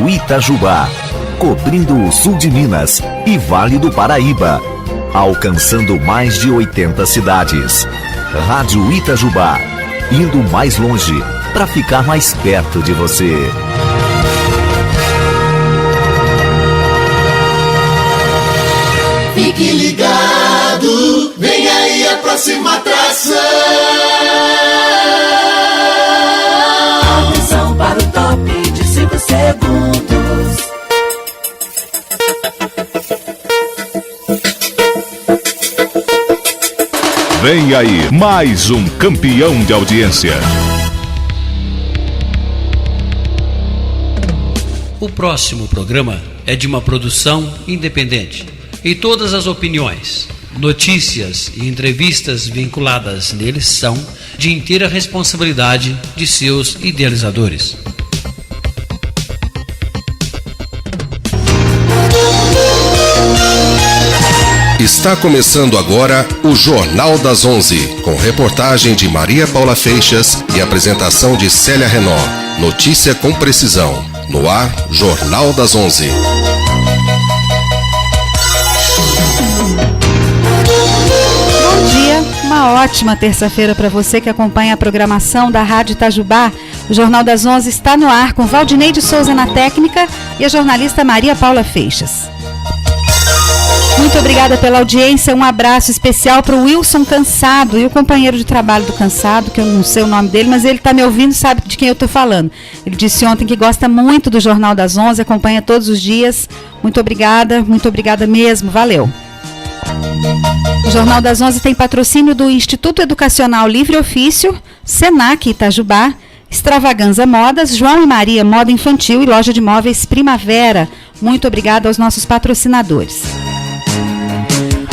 Itajubá, cobrindo o sul de Minas e Vale do Paraíba, alcançando mais de 80 cidades. Rádio Itajubá, indo mais longe para ficar mais perto de você. Fique ligado, vem aí a próxima atração. Atenção para o top de 5 segundos. Vem aí mais um campeão de audiência. O próximo programa é de uma produção independente e todas as opiniões, notícias e entrevistas vinculadas neles são de inteira responsabilidade de seus idealizadores. Está começando agora o Jornal das 11, com reportagem de Maria Paula Feixas e apresentação de Célia Renault. Notícia com precisão. No ar, Jornal das 11. Bom dia, uma ótima terça-feira para você que acompanha a programação da Rádio Itajubá. O Jornal das 11 está no ar com Valdinei de Souza na técnica e a jornalista Maria Paula Feixas. Muito obrigada pela audiência, um abraço especial para o Wilson Cansado e o companheiro de trabalho do Cansado, que eu não sei o nome dele, mas ele está me ouvindo e sabe de quem eu estou falando. Ele disse ontem que gosta muito do Jornal das 11, acompanha todos os dias. Muito obrigada mesmo, valeu. O Jornal das 11 tem patrocínio do Instituto Educacional Livre Ofício, Senac Itajubá, Extravaganza Modas, João e Maria Moda Infantil e Loja de Móveis Primavera. Muito obrigada aos nossos patrocinadores.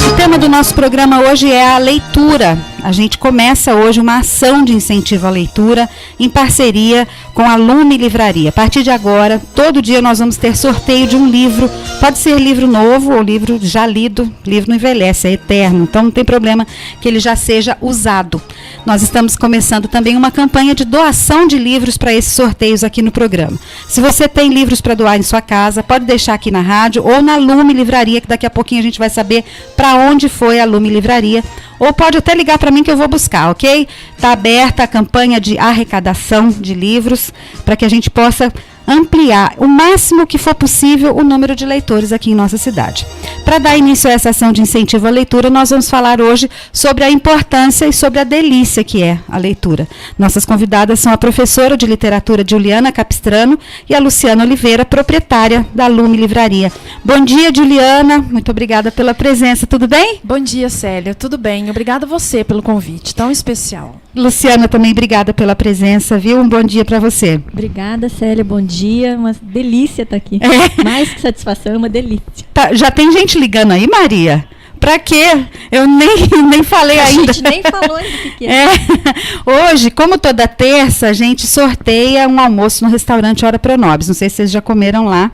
O tema do nosso programa hoje é a leitura. A gente começa hoje uma ação de incentivo à leitura em parceria com a Lume Livraria. A partir de agora, todo dia nós vamos ter sorteio de um livro. Pode ser livro novo ou livro já lido. Livro não envelhece, é eterno. Então não tem problema que ele já seja usado. Nós estamos começando também uma campanha de doação de livros para esses sorteios aqui no programa. Se você tem livros para doar em sua casa, pode deixar aqui na rádio ou na Lume Livraria, que daqui a pouquinho a gente vai saber para onde foi a Lume Livraria. Ou pode até ligar para mim que eu vou buscar, ok? Está aberta a campanha de arrecadação de livros para que a gente possa ampliar o máximo que for possível o número de leitores aqui em nossa cidade. Para dar início a essa ação de incentivo à leitura, nós vamos falar hoje sobre a importância e sobre a delícia que é a leitura. Nossas convidadas são a professora de literatura Juliana Capistrano e a Luciana Oliveira, proprietária da Lume Livraria. Bom dia, Juliana. Muito obrigada pela presença. Tudo bem? Bom dia, Célia. Tudo bem. Obrigada a você pelo convite tão especial. Luciana, também obrigada pela presença, viu? Um bom dia para você. Obrigada, Célia. Bom dia. Uma delícia estar aqui. Mais que satisfação, é uma delícia. Tá, já tem gente ligando aí, Maria? Pra quê? Eu nem falei ainda. A gente nem falou ainda o que é. Hoje, como toda terça, a gente sorteia um almoço no restaurante Hora Pronobis. Não sei se vocês já comeram lá.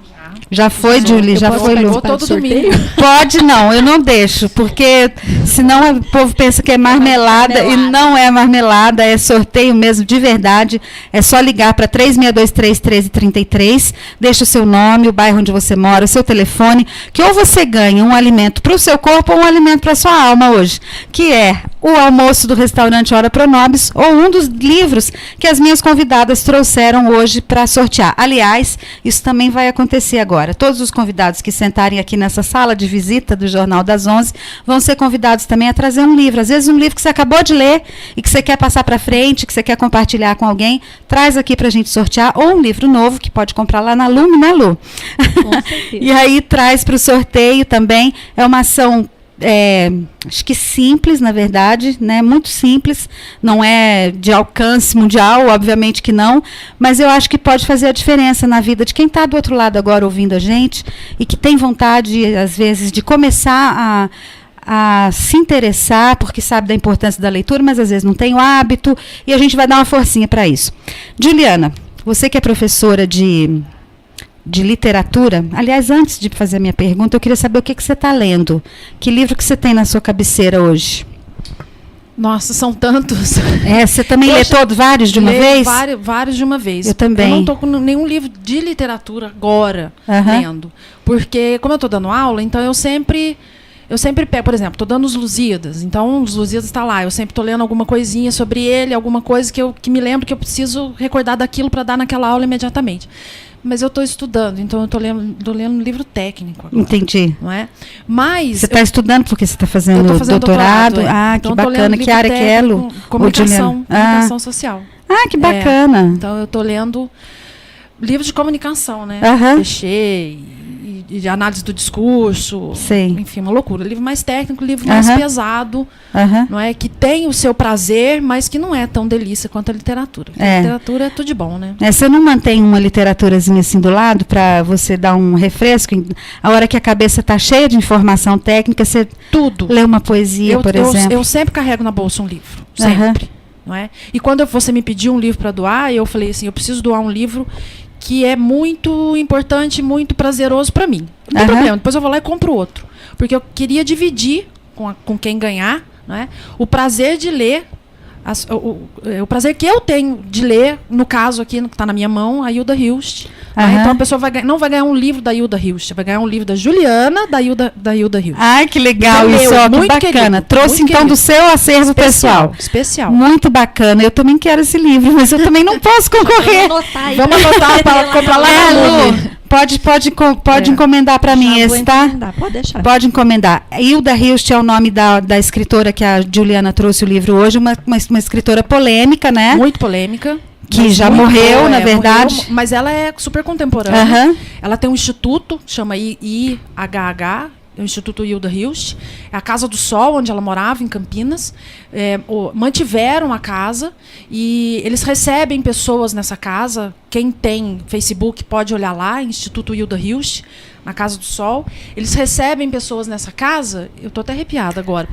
Já foi, Julie? Já foi, Lu? Todo domingo. Pode não, eu não deixo, porque senão o povo pensa que é marmelada e não é marmelada, é sorteio mesmo, de verdade. É só ligar para 3623-1333, deixa o seu nome, o bairro onde você mora, o seu telefone, que ou você ganha um alimento para o seu corpo ou um alimento para a sua alma hoje, que é o almoço do restaurante Hora Pronobis ou um dos livros que as minhas convidadas trouxeram hoje para sortear. Aliás, isso também vai acontecer agora. Todos os convidados que sentarem aqui nessa sala de visita do Jornal das 11 vão ser convidados também a trazer um livro. Às vezes um livro que você acabou de ler e que você quer passar para frente, que você quer compartilhar com alguém, traz aqui para a gente sortear, ou um livro novo que pode comprar lá na Lume, né, Lu? Com certeza. E aí traz para o sorteio também. É uma ação acho que simples, na verdade, né? Muito simples, não é de alcance mundial, obviamente que não, mas eu acho que pode fazer a diferença na vida de quem está do outro lado agora ouvindo a gente e que tem vontade, às vezes, de começar a se interessar, porque sabe da importância da leitura, mas às vezes não tem o hábito, e a gente vai dar uma forcinha para isso. Juliana, você que é professora de literatura, aliás, antes de fazer a minha pergunta, eu queria saber o que você está lendo. Que livro que você tem na sua cabeceira hoje? Nossa, são tantos. Você também lê todos, vários de uma vez? Vários de uma vez. Eu também. Eu não estou com nenhum livro de literatura agora lendo. Porque, como eu estou dando aula, então eu sempre pego, por exemplo, estou dando os Lusíadas. Então, os Lusíadas está lá. Eu sempre estou lendo alguma coisinha sobre ele, alguma coisa que me lembro que eu preciso recordar daquilo para dar naquela aula imediatamente. Mas eu estou estudando, então eu estou lendo um livro técnico agora. Entendi. Não é? Mas você está estudando porque você está fazendo doutorado? Então, que bacana. Que área que é, Lu? Comunicação social. Que bacana. Então eu estou lendo livros de comunicação, né? Peixê e de análise do discurso. Sim. Enfim, uma loucura. Livro mais técnico, livro mais pesado, não é? Que tem o seu prazer, mas que não é tão delícia quanto a literatura. A literatura é tudo de bom, né? Você não mantém uma literaturazinha assim do lado para você dar um refresco? A hora que a cabeça está cheia de informação técnica, você lê uma poesia, por exemplo? Eu sempre carrego na bolsa um livro. Sempre. Não é? E quando você me pediu um livro para doar, eu falei assim, eu preciso doar um livro que é muito importante, muito prazeroso para mim. Não tem problema, depois eu vou lá e compro outro. Porque eu queria dividir com quem ganhar, não é? O prazer de ler, o prazer que eu tenho de ler, no caso aqui, que está na minha mão, a Hilda Hilst. Então a pessoa não vai ganhar um livro da Hilda Hilst, vai ganhar um livro da Juliana, da Hilda Hilst. Ai, que legal isso, que bacana. Querido, trouxe então do seu acervo pessoal. Especial. Muito bacana. Eu também quero esse livro, mas eu também não posso concorrer. Vamos anotar para comprar lá no Lu. Pode encomendar para mim esse, tá? Pode deixar. Pode encomendar. Hilda Hilst é o nome da escritora que a Juliana trouxe o livro hoje, uma escritora polêmica, né? Muito polêmica. Que já morreu, na verdade. Morreu, mas ela é super contemporânea. Ela tem um instituto, chama IHH, o Instituto Hilda Hilst. É a Casa do Sol, onde ela morava, em Campinas. Mantiveram a casa e eles recebem pessoas nessa casa. Quem tem Facebook pode olhar lá, Instituto Hilda Hilst, na Casa do Sol. Eles recebem pessoas nessa casa. Eu estou até arrepiada agora.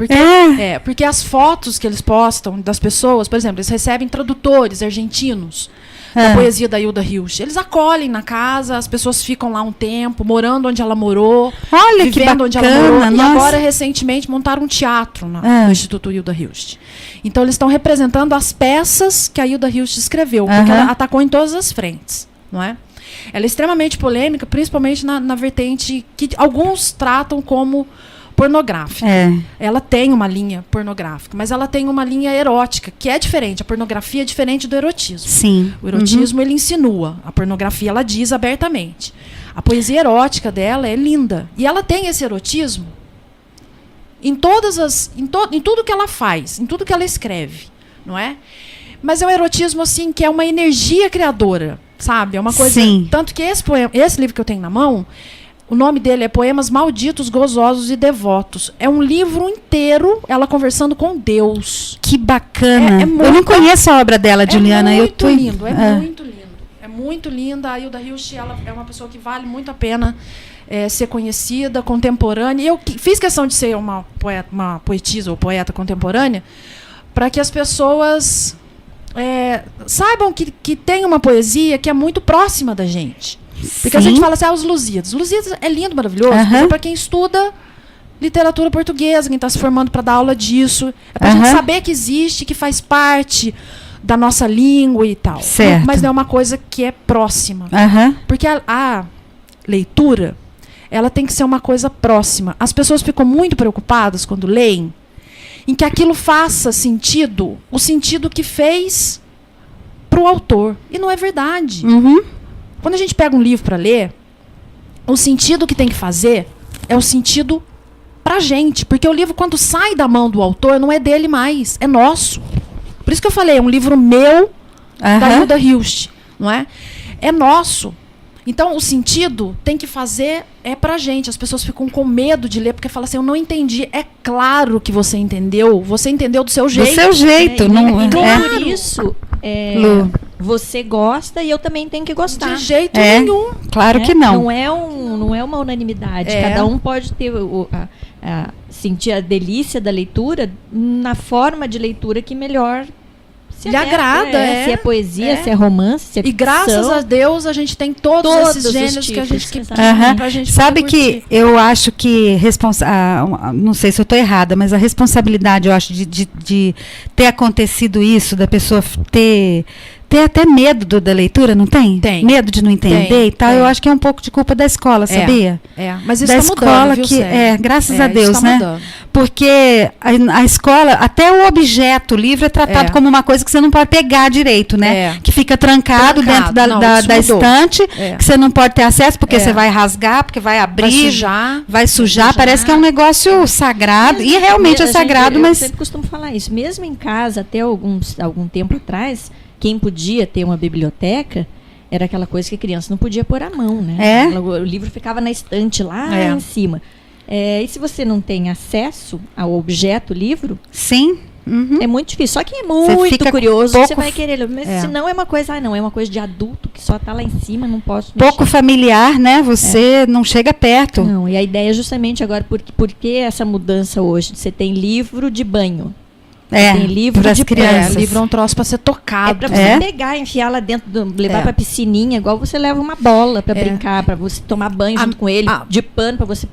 Porque as fotos que eles postam das pessoas, por exemplo, eles recebem tradutores argentinos da poesia da Hilda Hilst. Eles acolhem na casa, as pessoas ficam lá um tempo, morando onde ela morou, vivendo onde ela morou. E agora, recentemente, montaram um teatro no Instituto Hilda Hilst. Então, eles estão representando as peças que a Hilda Hilst escreveu, porque ela atacou em todas as frentes, não é? Ela é extremamente polêmica, principalmente na vertente que alguns tratam como pornográfica. Ela tem uma linha pornográfica, mas ela tem uma linha erótica, que é diferente. A pornografia é diferente do erotismo. Sim. O erotismo, ele insinua. A pornografia, ela diz abertamente. A poesia erótica dela é linda. E ela tem esse erotismo em tudo que ela faz, em tudo que ela escreve, não é? Mas é um erotismo, assim, que é uma energia criadora, sabe? É uma coisa... Sim. Tanto que esse livro que eu tenho na mão, o nome dele é Poemas Malditos, Gozosos e Devotos. É um livro inteiro, ela conversando com Deus. Que bacana. Eu não conheço a obra dela, Juliana. Muito lindo, muito lindo. É muito linda. A Hilda Hilst, ela é uma pessoa que vale muito a pena ser conhecida, contemporânea. E eu fiz questão de ser uma poetisa ou poeta contemporânea para que as pessoas saibam que tem uma poesia que é muito próxima da gente. Porque a gente fala assim, os Lusíadas. Lusíadas é lindo, maravilhoso, mas é para quem estuda literatura portuguesa, quem está se formando para dar aula disso. É para a gente saber que existe, que faz parte da nossa língua e tal. Certo. Mas não é uma coisa que é próxima. Porque a leitura, ela tem que ser uma coisa próxima. As pessoas ficam muito preocupadas quando leem em que aquilo faça sentido, o sentido que fez para o autor. E não é verdade. Quando a gente pega um livro para ler, o sentido que tem que fazer é o sentido pra gente. Porque o livro, quando sai da mão do autor, não é dele mais, é nosso. Por isso que eu falei, é um livro meu, da Hilda Hilst, não é? É nosso. Então, o sentido tem que fazer pra gente. As pessoas ficam com medo de ler, porque falam assim, eu não entendi. É claro que você entendeu do seu jeito. Do seu jeito. Por isso... você gosta e eu também tenho que gostar. De jeito nenhum. Claro que não. Não é uma unanimidade. Cada um pode ter sentir a delícia da leitura na forma de leitura que melhor lhe agrada. Se é poesia, se é romance, se é ficção. E graças a Deus a gente tem todos esses gêneros que a gente pra gente sabe que eu acho que não sei se eu estou errada, mas a responsabilidade, eu acho, de ter acontecido isso, da pessoa ter até medo da leitura, não tem? Tem. Medo de não entender e tal. Eu acho que é um pouco de culpa da escola, sabia? Mas isso da está escola mudando, viu, graças a Deus, né? Mudando. Porque a escola, até o objeto, o livro é tratado como uma coisa que você não pode pegar direito, né? Que fica trancado dentro da estante, que você não pode ter acesso, porque você vai rasgar, porque vai abrir, vai sujar. Parece que é um negócio sagrado, e realmente é sagrado, mas... Eu sempre costumo falar isso. Mesmo em casa, até algum tempo atrás, quem podia ter uma biblioteca era aquela coisa que a criança não podia pôr a mão, né? O livro ficava na estante lá em cima. E se você não tem acesso ao objeto livro, sim, é muito difícil. Só quem é muito curioso, você vai querer. Mas se não é uma coisa, é uma coisa de adulto que só está lá em cima, não posso mexer. Pouco familiar, né? Você não chega perto. Não, e a ideia é justamente agora, por que essa mudança hoje? Você tem livro de banho. Tem livro de crianças. Livro é um troço para ser tocado. É para você pegar, enfiar lá dentro, levar para piscininha, igual você leva uma bola para brincar, para você tomar banho junto com ele, de pano para você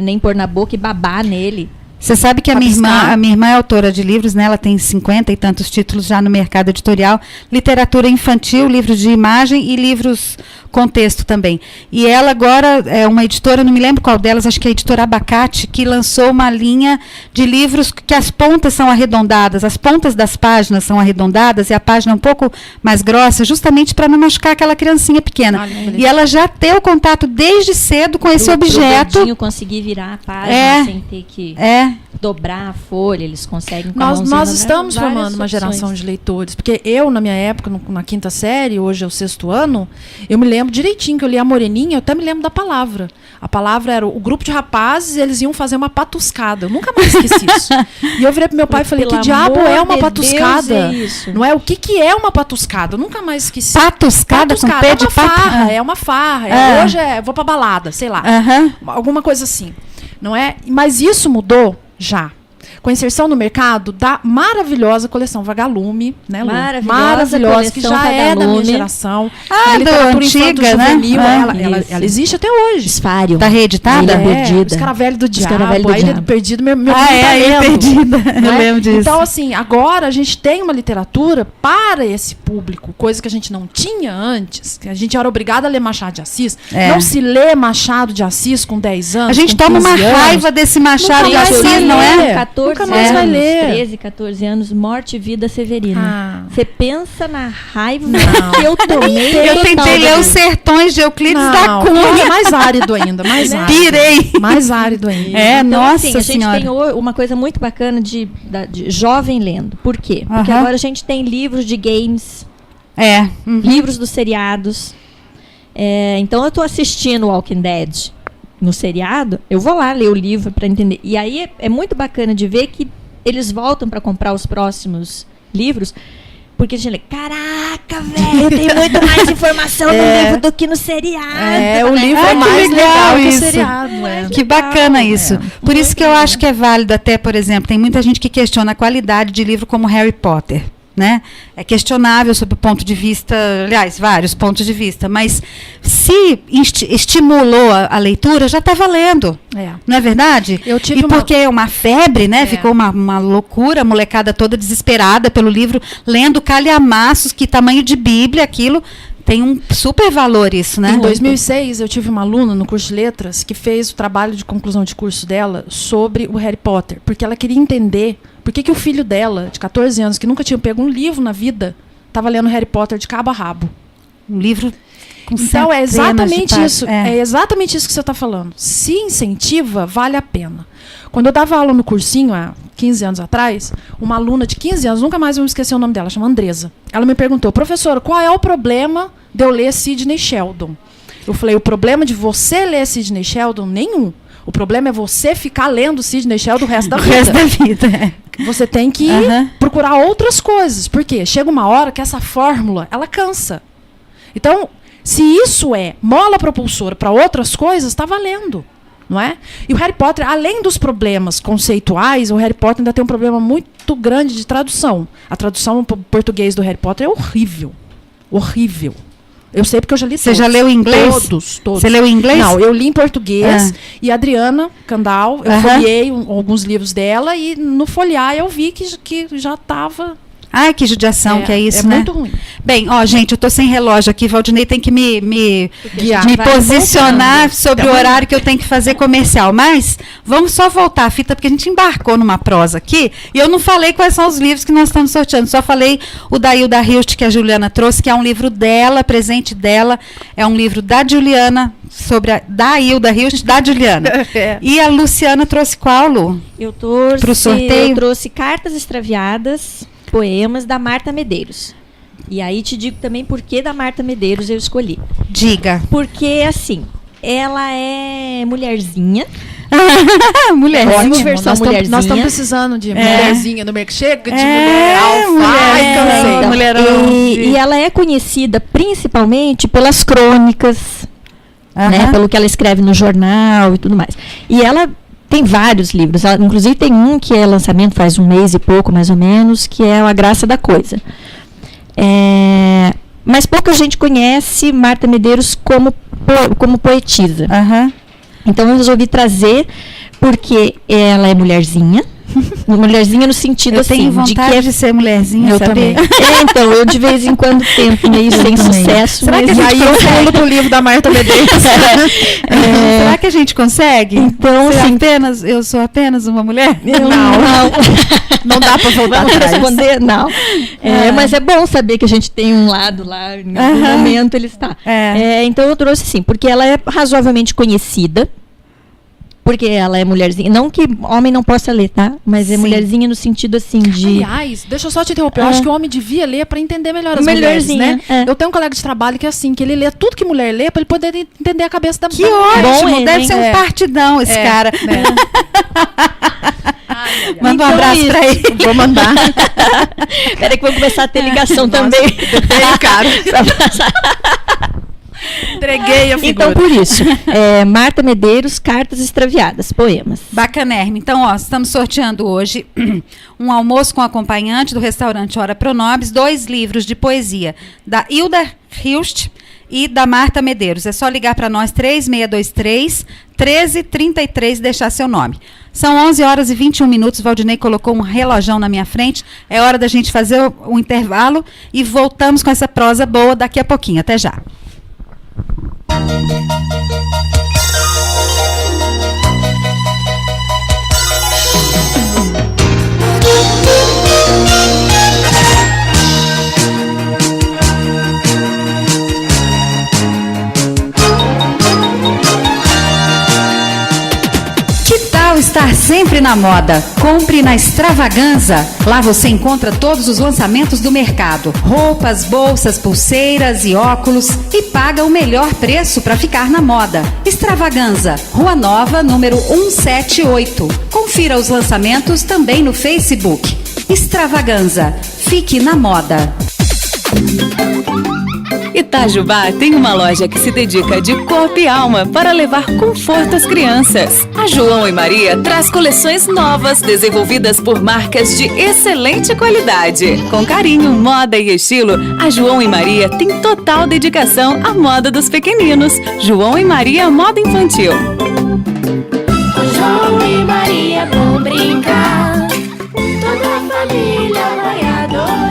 nem pôr na boca e babar nele. Você sabe que a minha irmã é autora de livros, né? Ela tem 50 e tantos títulos já no mercado editorial, literatura infantil, livros de imagem e livros com texto também. E ela agora é uma editora, não me lembro qual delas, acho que é a editora Abacate, que lançou uma linha de livros que as pontas são arredondadas, as pontas das páginas são arredondadas e a página é um pouco mais grossa, justamente para não machucar aquela criancinha pequena. E ela já tem o contato desde cedo com esse objeto. Pro conseguir virar a página sem ter que dobrar a folha, eles conseguem. Nós estamos formando uma geração de leitores, porque eu, na minha época, na quinta série, hoje é o 6º ano, eu me lembro direitinho que eu li A Moreninha, eu até me lembro da palavra. A palavra era o grupo de rapazes, eles iam fazer uma patuscada. Eu nunca mais esqueci isso. E eu virei pro meu pai e falei, que diabo é uma patuscada? Não é? O que é uma patuscada? Eu nunca mais esqueci. Patuscada com pé de farra, é uma farra. Hoje vou pra balada, sei lá. Alguma coisa assim. Não é? Mas isso mudou já. Com a inserção no mercado da maravilhosa coleção Vagalume, né, Lu? Maravilhosa, que já Vagalume. É da minha geração. Literatura antiga, né? Ela existe até hoje. Esfário. Está reeditada? Escaravelho do Diabo. A Ilha do Perdido. Meu Ilha Perdida. Eu lembro disso. Então, assim, agora a gente tem uma literatura para esse público, coisa que a gente não tinha antes. Que a gente era obrigada a ler Machado de Assis. Não se lê Machado de Assis com 10 anos. A gente toma uma raiva desse Machado de Assis, não é? Nunca mais vai ler. 13, 14 anos, Morte e Vida Severina. Você pensa na raiva que eu tomei. Eu tentei ler Os Sertões de Euclides da Cunha. É mais árido ainda. Pirei. Mais árido ainda. Então, nossa assim, senhora. A gente tem uma coisa muito bacana de jovem lendo. Por quê? Porque agora a gente tem livros de games, livros dos seriados. Então eu estou assistindo Walking Dead no seriado, eu vou lá ler o livro para entender. E aí é muito bacana de ver que eles voltam para comprar os próximos livros, porque a gente lê, caraca, velho, tem muito mais informação no livro do que no seriado. O livro é mais legal que o seriado. Que bacana isso. Por isso que eu acho que é válido até, por exemplo, tem muita gente que questiona a qualidade de livro como Harry Potter. Né? É questionável sob o ponto de vista, aliás, vários pontos de vista, mas se estimulou a leitura, já está valendo. Não é verdade? Porque é uma febre, né? Ficou uma loucura, a molecada toda desesperada pelo livro, lendo calhamaços, que tamanho de Bíblia, aquilo. Tem um super valor isso, né? Em 2006, eu tive uma aluna no curso de letras que fez o trabalho de conclusão de curso dela sobre o Harry Potter, porque ela queria entender por que o filho dela, de 14 anos, que nunca tinha pego um livro na vida, estava lendo Harry Potter de cabo a rabo. Um livro com Então, é exatamente isso. É exatamente isso que você está falando. Se incentiva, vale a pena. Quando eu dava aula no cursinho, há 15 anos atrás, uma aluna de 15 anos, nunca mais vou esquecer o nome dela, chama Andresa. Ela me perguntou, professora, qual é o problema de eu ler Sidney Sheldon? Eu falei, o problema de você ler Sidney Sheldon, nenhum. O problema é você ficar lendo Sidney Sheldon o resto da vida. Você tem que procurar outras coisas. Por quê? Chega uma hora que essa fórmula, ela cansa. Então, se isso é mola propulsora para outras coisas, está valendo. Não é? E o Harry Potter, além dos problemas conceituais, o Harry Potter ainda tem um problema muito gasto grande de tradução. A tradução para português do Harry Potter é horrível. Horrível. Eu sei porque eu já li todos. Você já leu em inglês? Todos. Você leu em inglês? Não, eu li em português. E a Adriana Candal, eu folhei alguns livros dela e no folhear eu vi que já estava... Ai, que judiação que é isso, né? É muito ruim. Bem, gente, eu tô sem relógio aqui. Valdinei tem que me posicionar sobre o horário que eu tenho que fazer comercial. Mas vamos só voltar a fita, porque a gente embarcou numa prosa aqui e eu não falei quais são os livros que nós estamos sorteando. Só falei o da Hilda Hilst, que a Juliana trouxe, que é um livro dela, presente dela. É um livro da Juliana, da Hilda Hilst, da Juliana. E a Luciana trouxe qual, Lu? Pro sorteio? Eu trouxe Cartas Extraviadas, poemas da Marta Medeiros. E aí te digo também por que da Marta Medeiros eu escolhi. Diga. Porque, assim, ela é mulherzinha. Mulherzinha. Versão mulherzinha. Nós estamos precisando de mulherzinha no mercado. Chega de mulher alfa. E ela é conhecida principalmente pelas crônicas, né, pelo que ela escreve no jornal e tudo mais. E ela tem vários livros, inclusive tem um que é lançamento faz um mês e pouco, mais ou menos, que é A Graça da Coisa. Mas pouca gente conhece Marta Medeiros como poetisa. Então eu resolvi trazer, porque ela é mulherzinha. Mulherzinha no sentido assim. Eu tenho vontade de ser mulherzinha, eu também. Então, eu de vez em quando tento, meio sem sucesso. Será que a gente consegue pro livro da Marta Medeiros? Será que a gente consegue? Então, assim, eu sou apenas uma mulher? Não dá pra voltar atrás. Responder? Não. Mas é bom saber que a gente tem um lado lá, em algum momento ele está. Então eu trouxe sim, porque ela é razoavelmente conhecida. Porque ela é mulherzinha. Não que homem não possa ler, tá? Mas é mulherzinha no sentido assim de... Aliás, deixa eu só te interromper. Eu acho que o homem devia ler para entender melhor as mulheres, né? Eu tenho um colega de trabalho que é assim, que ele lê tudo que mulher lê para ele poder entender a cabeça da mulher. Que ótimo! Deve ser um partidão esse cara. Manda um abraço pra ele. Vou mandar. Peraí que vou começar a ter ligação também. Cara. Entreguei a figura. Então, por isso, Marta Medeiros, Cartas Extraviadas, poemas. Bacanérrimo. Então, estamos sorteando hoje um almoço com acompanhante do restaurante Hora Pronobis, 2 livros de poesia da Hilda Hilst e da Marta Medeiros. É só ligar para nós, 3623-1333, deixar seu nome. São 11 horas e 21 minutos, Valdinei colocou um relojão na minha frente. É hora da gente fazer o intervalo e voltamos com essa prosa boa daqui a pouquinho. Até já. Estar sempre na moda. Compre na Extravaganza. Lá você encontra todos os lançamentos do mercado. Roupas, bolsas, pulseiras e óculos. E paga o melhor preço para ficar na moda. Extravaganza, Rua Nova, número 178. Confira os lançamentos também no Facebook. Extravaganza. Fique na moda. Itajubá tem uma loja que se dedica de corpo e alma para levar conforto às crianças. A João e Maria traz coleções novas desenvolvidas por marcas de excelente qualidade. Com carinho, moda e estilo, a João e Maria tem total dedicação à moda dos pequeninos. João e Maria Moda Infantil. João e Maria vão brincar, toda a família vai adorar.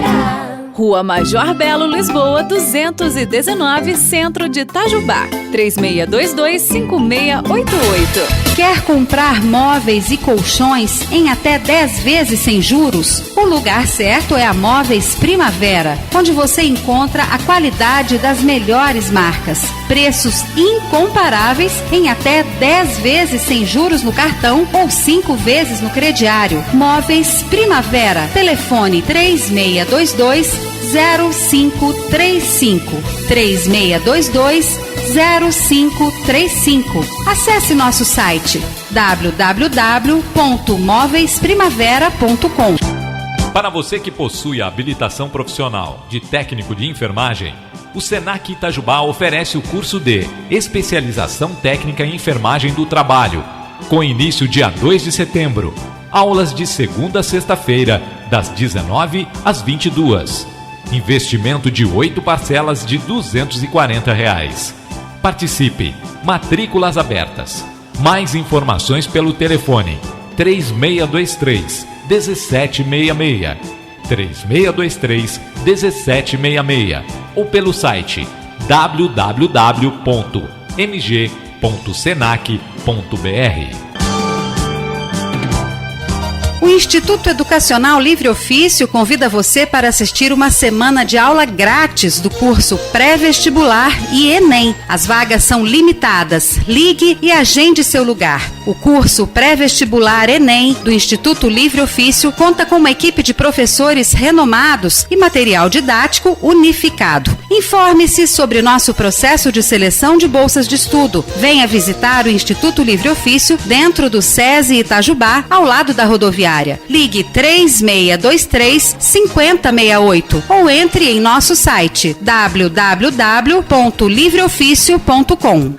Rua Major Belo, Lisboa, 219, Centro de Itajubá. 3622-5688. Quer comprar móveis e colchões em até 10 vezes sem juros? O lugar certo é a Móveis Primavera, onde você encontra a qualidade das melhores marcas. Preços incomparáveis em até 10 vezes sem juros no cartão ou 5 vezes no crediário. Móveis Primavera. Telefone 3622-0535. 3622-0535. Acesse nosso site www.móveisprimavera.com. Para você que possui a habilitação profissional de técnico de enfermagem, o Senac Itajubá oferece o curso de Especialização Técnica em Enfermagem do Trabalho, com início dia 2 de setembro. Aulas de segunda a sexta-feira, das 19 às 22. Investimento de 8 parcelas de R$ 240. Participe. Matrículas abertas. Mais informações pelo telefone 3623-1766, 3623-1766 ou pelo site www.mg.senac.br. O Instituto Educacional Livre Ofício convida você para assistir uma semana de aula grátis do curso pré-vestibular e Enem. As vagas são limitadas. Ligue e agende seu lugar. O curso pré-vestibular Enem do Instituto Livre Ofício conta com uma equipe de professores renomados e material didático unificado. Informe-se sobre nosso processo de seleção de bolsas de estudo. Venha visitar o Instituto Livre Ofício dentro do SESI Itajubá, ao lado da rodoviária. Ligue 3623-5068 ou entre em nosso site www.livreoficio.com.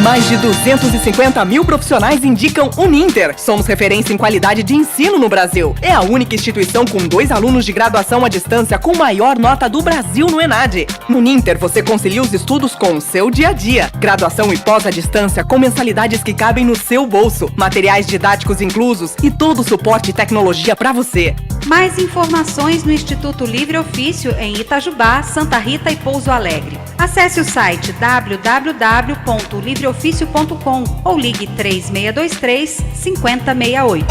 Mais de 250 mil profissionais indicam Uninter. Somos referência em qualidade de ensino no Brasil. É a única instituição com 2 alunos de graduação à distância com maior nota do Brasil no ENAD. No Uninter, você concilia os estudos com o seu dia a dia. Graduação e pós à distância com mensalidades que cabem no seu bolso. Materiais didáticos inclusos e todo o suporte e tecnologia para você. Mais informações no Instituto Livre Ofício em Itajubá, Santa Rita e Pouso Alegre. Acesse o site www.livreoficio.com ou ligue 3623-5068.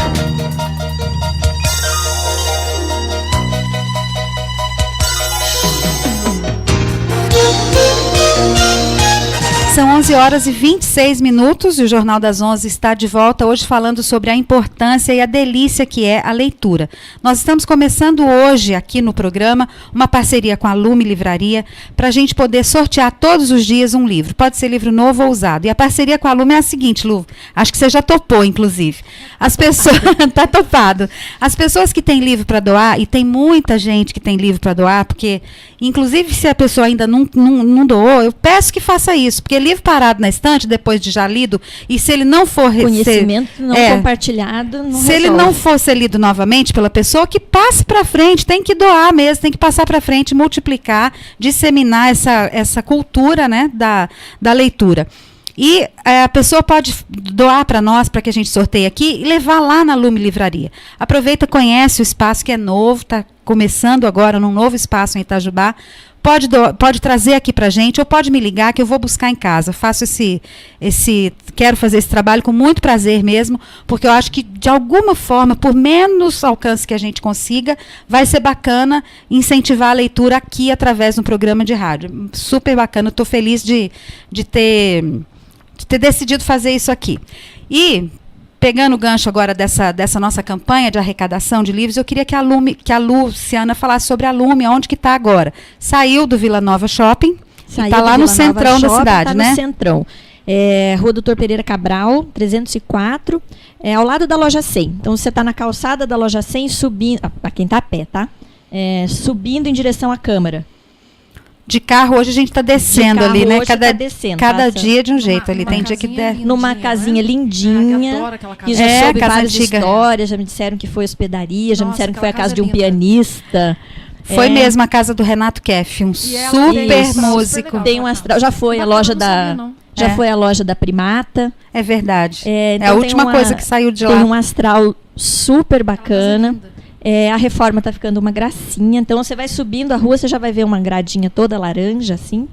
São 11 horas e 26 minutos e o Jornal das 11 está de volta hoje falando sobre a importância e a delícia que é a leitura. Nós estamos começando hoje aqui no programa uma parceria com a Lume Livraria para a gente poder sortear todos os dias um livro. Pode ser livro novo ou usado. E a parceria com a Lume é a seguinte, Lu, acho que você já topou, inclusive. As pessoas... tá topado. As pessoas que têm livro para doar, e tem muita gente que tem livro para doar, porque, inclusive, se a pessoa ainda não doou, eu peço que faça isso, porque livro parado na estante, depois de já lido, e se ele não for... Conhecimento não compartilhado, não se resolve. Ele não for ser lido novamente pela pessoa, que passe para frente, tem que doar mesmo, tem que passar para frente, multiplicar, disseminar essa cultura, né, da leitura. E a pessoa pode doar para nós, para que a gente sorteie aqui, e levar lá na Lume Livraria. Aproveita, conhece o espaço que é novo, está começando agora num novo espaço em Itajubá. Pode trazer aqui para a gente, ou pode me ligar que eu vou buscar em casa. Faço quero fazer esse trabalho com muito prazer mesmo, porque eu acho que, de alguma forma, por menos alcance que a gente consiga, vai ser bacana incentivar a leitura aqui através de um programa de rádio. Super bacana, estou feliz de ter decidido fazer isso aqui. E... pegando o gancho agora dessa nossa campanha de arrecadação de livros, eu queria que a Luciana falasse sobre a Lume, onde que está agora. Saiu do Vila Nova Shopping, está lá no centrão da cidade, né? No centrão. Rua Doutor Pereira Cabral, 304, ao lado da Loja 100. Então, você está na calçada da Loja 100, subindo, para quem está a pé, tá? Subindo em direção à Câmara. De carro, hoje a gente está descendo ali, né? Cada dia de um jeito ali. Tem dia que numa casinha lindinha. Que já soube várias histórias, já me disseram que foi hospedaria, já me disseram que foi a casa de um pianista. Foi mesmo a casa do Renato Keff, um super músico. Tem um astral, já foi a loja Já foi a loja da Primata. É verdade. Então é a última coisa que saiu de lá. Tem um astral super bacana. A reforma está ficando uma gracinha. Então, você vai subindo a rua, você já vai ver uma gradinha toda laranja, assim.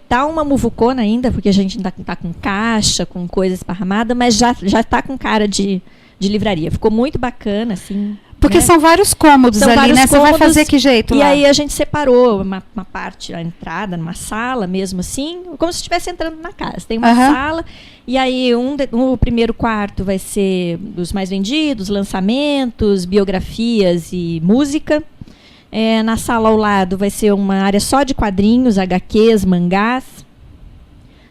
Tá uma muvucona ainda, porque a gente ainda tá com caixa, com coisa esparramada, mas já tá com cara de livraria. Ficou muito bacana, assim. Porque são vários cômodos ali, né? Você vai fazer que jeito lá? E aí a gente separou uma parte, a entrada, numa sala mesmo assim, como se estivesse entrando na casa. Tem uma sala, e aí o primeiro quarto vai ser dos mais vendidos, lançamentos, biografias e música. Na sala ao lado vai ser uma área só de quadrinhos, HQs, mangás.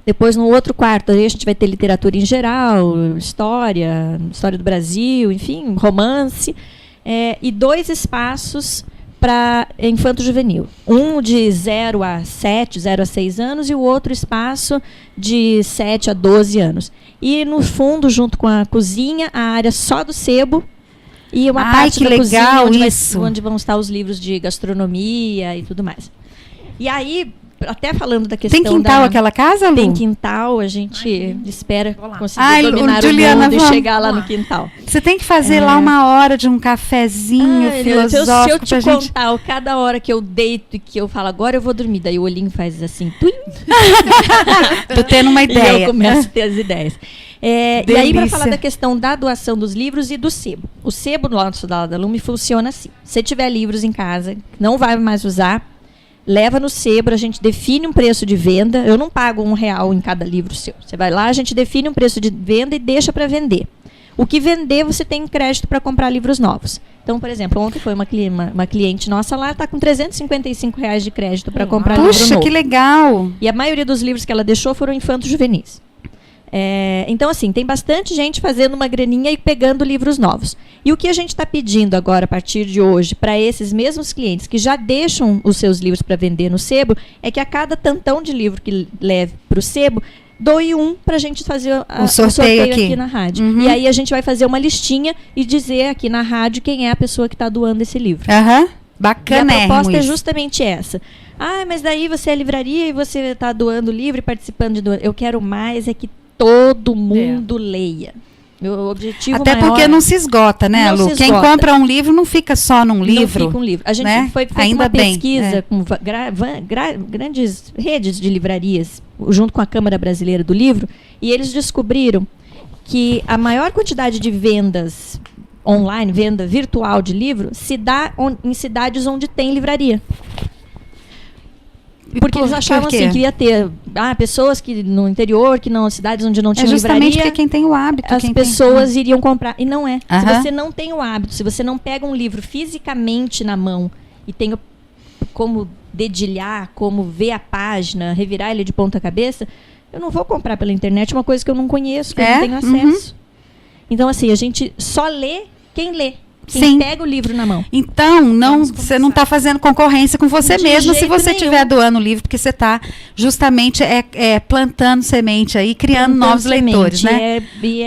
Depois, no outro quarto, aí a gente vai ter literatura em geral, história do Brasil, enfim, romance. E 2 espaços para infanto-juvenil. Um de 0 a 7, 0 a 6 anos, e o outro espaço de 7 a 12 anos. E, no fundo, junto com a cozinha, a área só do sebo, E uma parte da legal, cozinha onde vão estar os livros de gastronomia e tudo mais. E aí, até falando da questão tem quintal aquela casa, Lu? Tem quintal, a gente espera conseguir dominar o mundo e chegar lá no quintal. Você tem que fazer lá uma hora de um cafezinho filosófico. Se eu te contar, cada hora que eu deito e que eu falo, agora eu vou dormir, daí o olhinho faz assim, tô tendo uma ideia. E eu começo a ter as ideias. E aí, para falar da questão da doação dos livros e do sebo. O sebo nosso da Lume funciona assim. Se tiver livros em casa, não vai mais usar, leva no sebo, a gente define um preço de venda. Eu não pago R$1 em cada livro seu. Você vai lá, a gente define um preço de venda e deixa para vender. O que vender, você tem crédito para comprar livros novos. Então, por exemplo, ontem foi uma cliente nossa lá, está com R$355 de crédito para comprar livro novo. Puxa, que legal! E a maioria dos livros que ela deixou foram infantos juvenis. Então, assim, tem bastante gente fazendo uma graninha e pegando livros novos. E o que a gente está pedindo agora, a partir de hoje, para esses mesmos clientes que já deixam os seus livros para vender no sebo, é que a cada tantão de livro que leve para o sebo, doe um para a gente fazer o sorteio aqui na rádio. Uhum. E aí a gente vai fazer uma listinha e dizer aqui na rádio quem é a pessoa que está doando esse livro. Bacana. E a proposta é justamente essa. Mas daí você é livraria e você está doando livro e participando de doação. Eu quero mais que todo mundo leia. O objetivo até maior porque não se esgota, né, Lu? Quem compra um livro não fica só num livro. Não fica um livro. A gente foi feita uma pesquisa com grandes redes de livrarias, junto com a Câmara Brasileira do Livro, e eles descobriram que a maior quantidade de vendas online, venda virtual de livro, se dá em cidades onde tem livraria. Porque eles achavam assim, que ia ter pessoas que no interior, que não, cidades onde não tinha livraria. Justamente porque quem tem o hábito. As pessoas iriam comprar. E não é. Se você não tem o hábito, se você não pega um livro fisicamente na mão e tem como dedilhar, como ver a página, revirar ele de ponta cabeça, eu não vou comprar pela internet uma coisa que eu não conheço, que eu não tenho acesso. Então, assim, a gente só lê quem lê. Quem pega o livro na mão. Então, você não está fazendo concorrência com você mesmo se você estiver doando o livro, porque você está justamente plantando semente aí, criando novos leitores, né?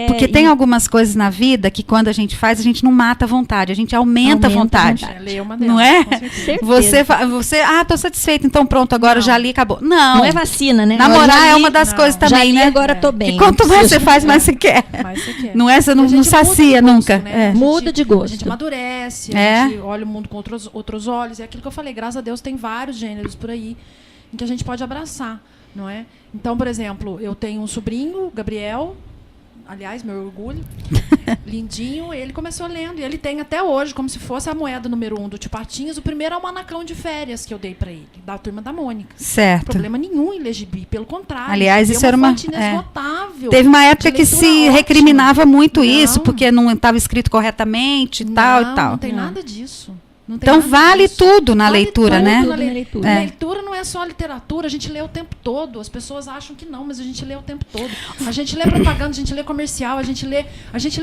Porque tem algumas coisas na vida que quando a gente faz, a gente não mata a vontade, a gente aumenta a vontade. Não é? Você estou satisfeito, então pronto, agora já li, acabou. Não é vacina, né? Namorar é uma das coisas também, né? Agora estou bem. E quanto mais você faz, mais você quer. Não é? Você não sacia nunca. Muda de gosto. Amadurece, a gente olha o mundo com outros olhos. É aquilo que eu falei, graças a Deus tem vários gêneros por aí em que a gente pode abraçar, não é? Então, por exemplo, eu tenho um sobrinho, Gabriel, aliás, meu orgulho, lindinho, ele começou lendo, e ele tem até hoje, como se fosse a moeda número 1 do Tio Patinhas, o primeiro almanacão de férias que eu dei para ele, da Turma da Mônica. Certo. Não tem problema nenhum em ler gibi, pelo contrário. Aliás, isso era uma inesgotável. Teve uma época que se recriminava muito isso, porque não estava escrito corretamente e tal. Não tem nada disso. Então vale tudo na leitura, né? Leitura não é só literatura, a gente lê o tempo todo. As pessoas acham que não, mas a gente lê o tempo todo. A gente lê propaganda, a gente lê comercial, a gente lê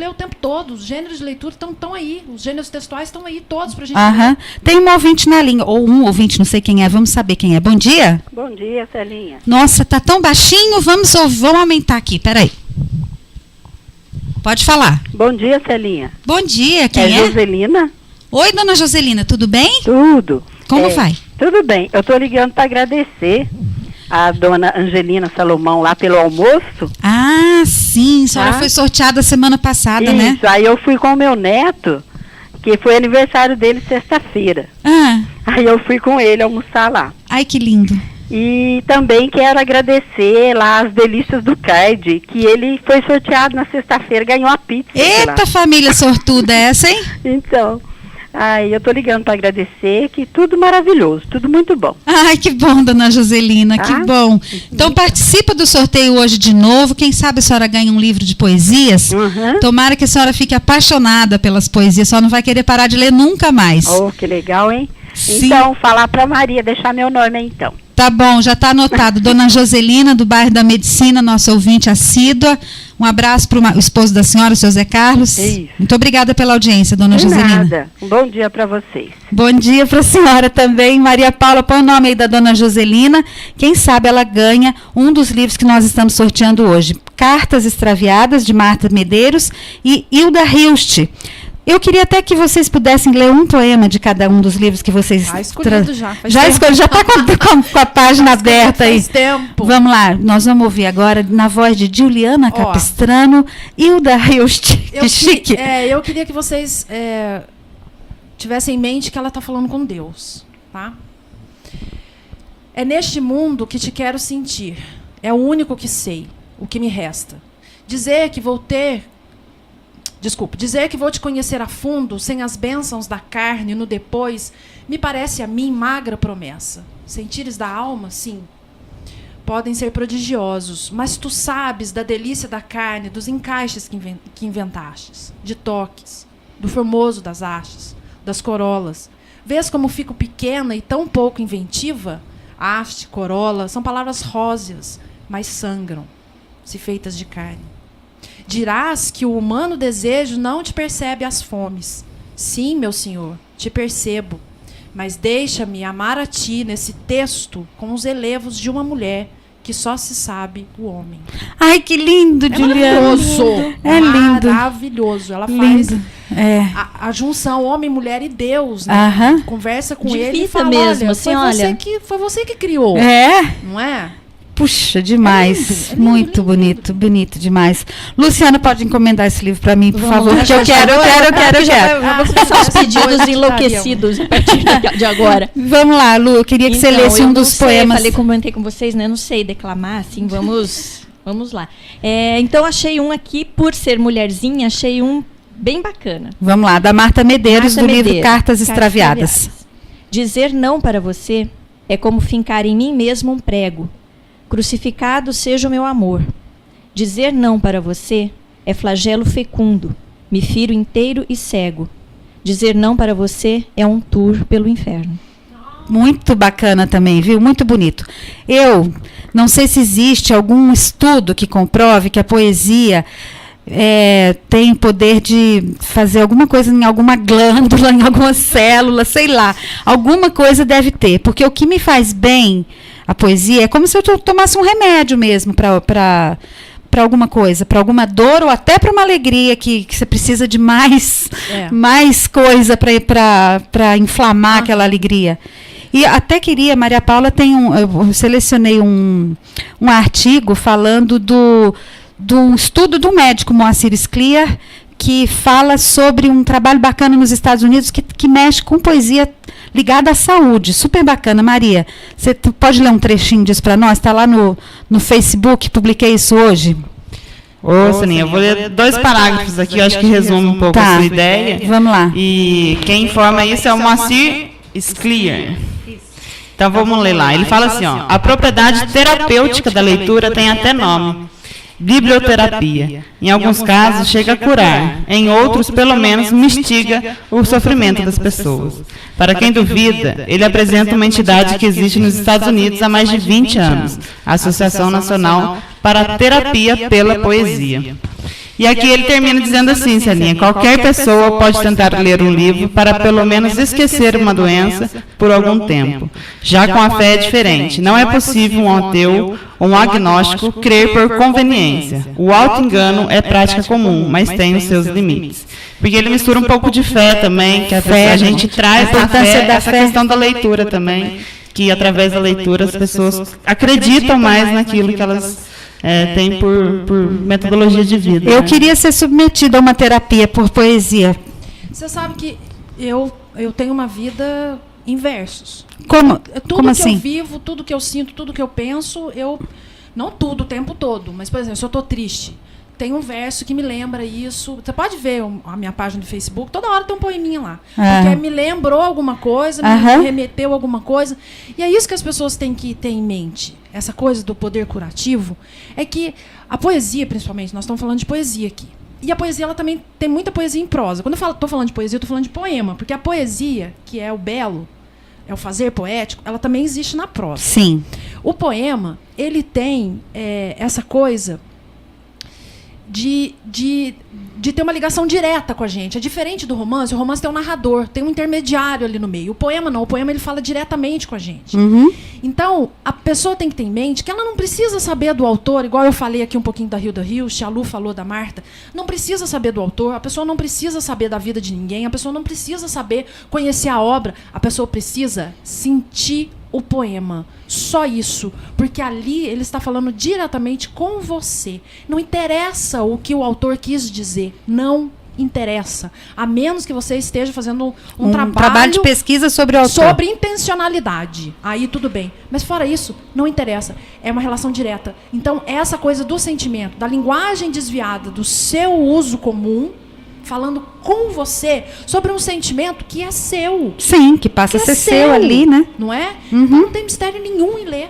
o tempo todo. Os gêneros de leitura estão aí, os gêneros textuais estão aí todos pra gente ler. Tem um ouvinte na linha, ou um ouvinte, não sei quem é, vamos saber quem é. Bom dia. Bom dia, Celinha. Nossa, tá tão baixinho, vamos aumentar aqui, peraí. Pode falar. Bom dia, Celinha. Bom dia, quem é? Joselina. Oi, dona Joselina, tudo bem? Tudo. Como vai? Tudo bem. Eu estou ligando para agradecer a dona Angelina Salomão lá pelo almoço. Ah, sim. A senhora foi sorteada semana passada, né? Isso. Aí eu fui com o meu neto, que foi aniversário dele sexta-feira. Aí eu fui com ele almoçar lá. Ai, que lindo. E também quero agradecer lá as delícias do Card, que ele foi sorteado na sexta-feira, ganhou a pizza. Eita, família sortuda essa, hein? Então... eu tô ligando para agradecer, que tudo maravilhoso, tudo muito bom. Ai, que bom, dona Joselina, que bom. Então participa do sorteio hoje de novo, quem sabe a senhora ganha um livro de poesias. Tomara que a senhora fique apaixonada pelas poesias, só não vai querer parar de ler nunca mais. Oh, que legal, hein? Sim. Então, falar para Maria, deixar meu nome aí, então. Tá bom, já está anotado. Dona Joselina, do bairro da Medicina, nossa ouvinte assídua. Um abraço para o esposo da senhora, o seu Zé Carlos. Isso. Muito obrigada pela audiência, dona Joselina. Nada. Um bom dia para vocês. Bom dia para a senhora também. Maria Paula, põe o nome aí da dona Joselina. Quem sabe ela ganha um dos livros que nós estamos sorteando hoje. Cartas Extraviadas, de Marta Medeiros e Hilda Hilst. Eu queria até que vocês pudessem ler um poema de cada um dos livros que vocês... Já escolhido já. Já está com a página aberta aí. Faz tempo. Vamos lá, nós vamos ouvir agora, na voz de Juliana Capistrano, Hilda Hilst, que chique. Eu queria que vocês tivessem em mente que ela está falando com Deus, tá? É neste mundo que te quero sentir. É o único que sei, o que me resta. Dizer que vou te conhecer a fundo, sem as bênçãos da carne no depois, me parece a mim magra promessa. Sentires da alma, sim. Podem ser prodigiosos, mas tu sabes da delícia da carne, dos encaixes que inventastes, de toques, do formoso das hastes, das corolas. Vês como fico pequena e tão pouco inventiva? Haste, corola, são palavras róseas, mas sangram, se feitas de carne. Dirás que o humano desejo não te percebe as fomes. Sim, meu senhor, te percebo, mas deixa-me amar a ti nesse texto com os elevos de uma mulher que só se sabe o homem. Ai, que lindo, Juliana. Maravilhoso. É lindo. Maravilhoso. Ela faz a junção homem, mulher e Deus, né? Conversa com ele e fala, mesmo, foi você que criou. Não é? Puxa, demais. Muito bonito demais. Luciana, pode encomendar esse livro para mim, por favor? Porque eu quero. Já vou começar os pedidos enlouquecidos a partir de agora. Vamos lá, Lu, eu queria que você lesse um dos poemas. Comentei com vocês, né? Não sei declamar, assim, vamos lá. Então, achei um aqui, por ser mulherzinha, achei um bem bacana. Vamos lá, da Marta Medeiros, do livro Cartas Extraviadas. Dizer não para você é como fincar em mim mesmo um prego. Crucificado seja o meu amor. Dizer não para você é flagelo fecundo. Me firo inteiro e cego. Dizer não para você é um tour pelo inferno. Muito bacana também, viu? Muito bonito. Eu não sei se existe algum estudo que comprove que a poesia tem o poder de fazer alguma coisa em alguma glândula, em alguma célula, sei lá. Alguma coisa deve ter. Porque o que me faz bem a poesia é como se eu tomasse um remédio mesmo para alguma coisa, para alguma dor ou até para uma alegria que você precisa de mais coisa para inflamar aquela alegria. E até queria, Maria Paula eu selecionei um artigo falando do estudo do médico Moacir Scliar, que fala sobre um trabalho bacana nos Estados Unidos que mexe com poesia ligada à saúde. Super bacana. Maria, você pode ler um trechinho disso para nós? Está lá no Facebook, publiquei isso hoje. Soninha, eu vou ler 2 parágrafos aqui, eu acho que resume um pouco a sua ideia. Vamos lá. E quem informa isso é o Moacir Scliar. Então vamos ler lá. Ele fala assim, a propriedade terapêutica da leitura tem até nome. Biblioterapia. Em alguns casos chega a curar, em outros pelo menos mitiga o sofrimento das pessoas. Para quem duvida, ele apresenta uma entidade que existe nos Estados Unidos há mais de 20 anos, a Associação Nacional para a Terapia pela Poesia. E aqui ele termina dizendo assim, Celinha, qualquer pessoa pode tentar ler um livro para pelo menos esquecer uma doença por algum tempo. Já com a fé é diferente. Não é possível um ateu ou um agnóstico crer por conveniência. O auto-engano é prática comum, mas tem os seus limites. Porque ele mistura um pouco de fé também, que a gente traz a fé, essa questão da leitura também, que através da leitura as pessoas acreditam mais naquilo que elas tem por metodologia de vida. Eu queria ser submetida a uma terapia por poesia. Você sabe que eu tenho uma vida em versos. Como Tudo assim? Que eu vivo, tudo que eu sinto, tudo que eu penso, não tudo o tempo todo, mas, por exemplo, se eu estou triste, tem um verso que me lembra isso. Você pode ver a minha página do Facebook, toda hora tem um poeminha lá. Porque me lembrou alguma coisa, me remeteu a alguma coisa. E é isso que as pessoas têm que ter em mente. Essa coisa do poder curativo. É que a poesia, principalmente, nós estamos falando de poesia aqui. E a poesia, ela também tem muita poesia em prosa. Quando eu estou falando de poesia, eu estou falando de poema. Porque a poesia, que é o belo, é o fazer poético, ela também existe na prosa. Sim. O poema, ele tem essa coisa de ter uma ligação direta com a gente. É diferente do romance. O romance tem um narrador, tem um intermediário ali no meio. O poema não. O poema ele fala diretamente com a gente. Então, a pessoa tem que ter em mente que ela não precisa saber do autor, igual eu falei aqui um pouquinho da Hilda Hilst, a Lu falou da Marta. Não precisa saber do autor, a pessoa não precisa saber da vida de ninguém, a pessoa não precisa saber conhecer a obra. A pessoa precisa sentir o poema. Só isso. Porque ali ele está falando diretamente com você. Não interessa o que o autor quis dizer. Não interessa. A menos que você esteja fazendo um trabalho de pesquisa sobre o autor. Sobre intencionalidade. Aí tudo bem. Mas fora isso, não interessa. É uma relação direta. Então, essa coisa do sentimento, da linguagem desviada, do seu uso comum, falando com você sobre um sentimento que é seu. Sim, que passa a ser seu ali, né? Não é? Então não tem mistério nenhum em ler.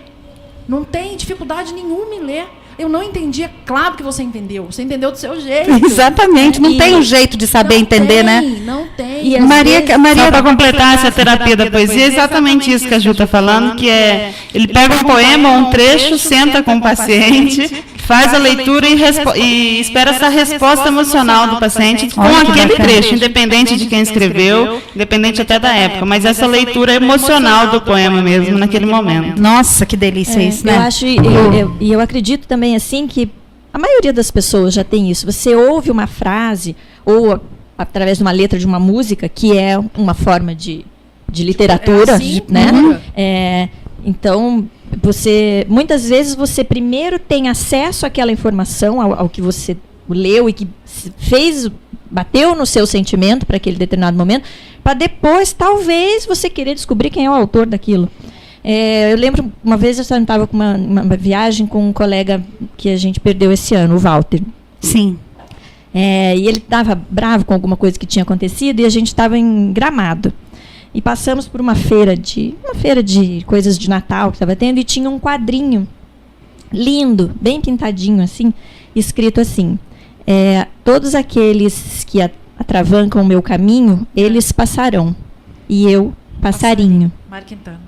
Não tem dificuldade nenhuma em ler. Eu não entendi, é claro que você entendeu. Você entendeu do seu jeito. Exatamente, não tem um jeito de saber entender, né? Não tem. E Maria, só para completar essa terapia da poesia, é exatamente isso que a Ju está falando, que é, ele pega um poema, um trecho, senta com o paciente, faz a leitura e espera essa resposta emocional do paciente com aquele trecho, independente de quem escreveu, independente até da época, mas essa leitura emocional do poema mesmo, naquele momento. Nossa, que delícia isso, né? Eu acho, e eu acredito também assim que a maioria das pessoas já tem isso. Você ouve uma frase ou através de uma letra de uma música, que é uma forma de literatura, assim, né? Então, muitas vezes você primeiro tem acesso àquela informação, ao que você leu e que bateu no seu sentimento para aquele determinado momento, para depois, talvez, você querer descobrir quem é o autor daquilo. Eu lembro, uma vez eu estava com uma viagem com um colega que a gente perdeu esse ano, o Walter. Sim. E ele estava bravo com alguma coisa que tinha acontecido e a gente estava em Gramado. E passamos por uma feira de coisas de Natal que estava tendo e tinha um quadrinho lindo, bem pintadinho assim, escrito assim: todos aqueles que atravancam o meu caminho, eles passarão, e eu passarinho. Mário Quintana.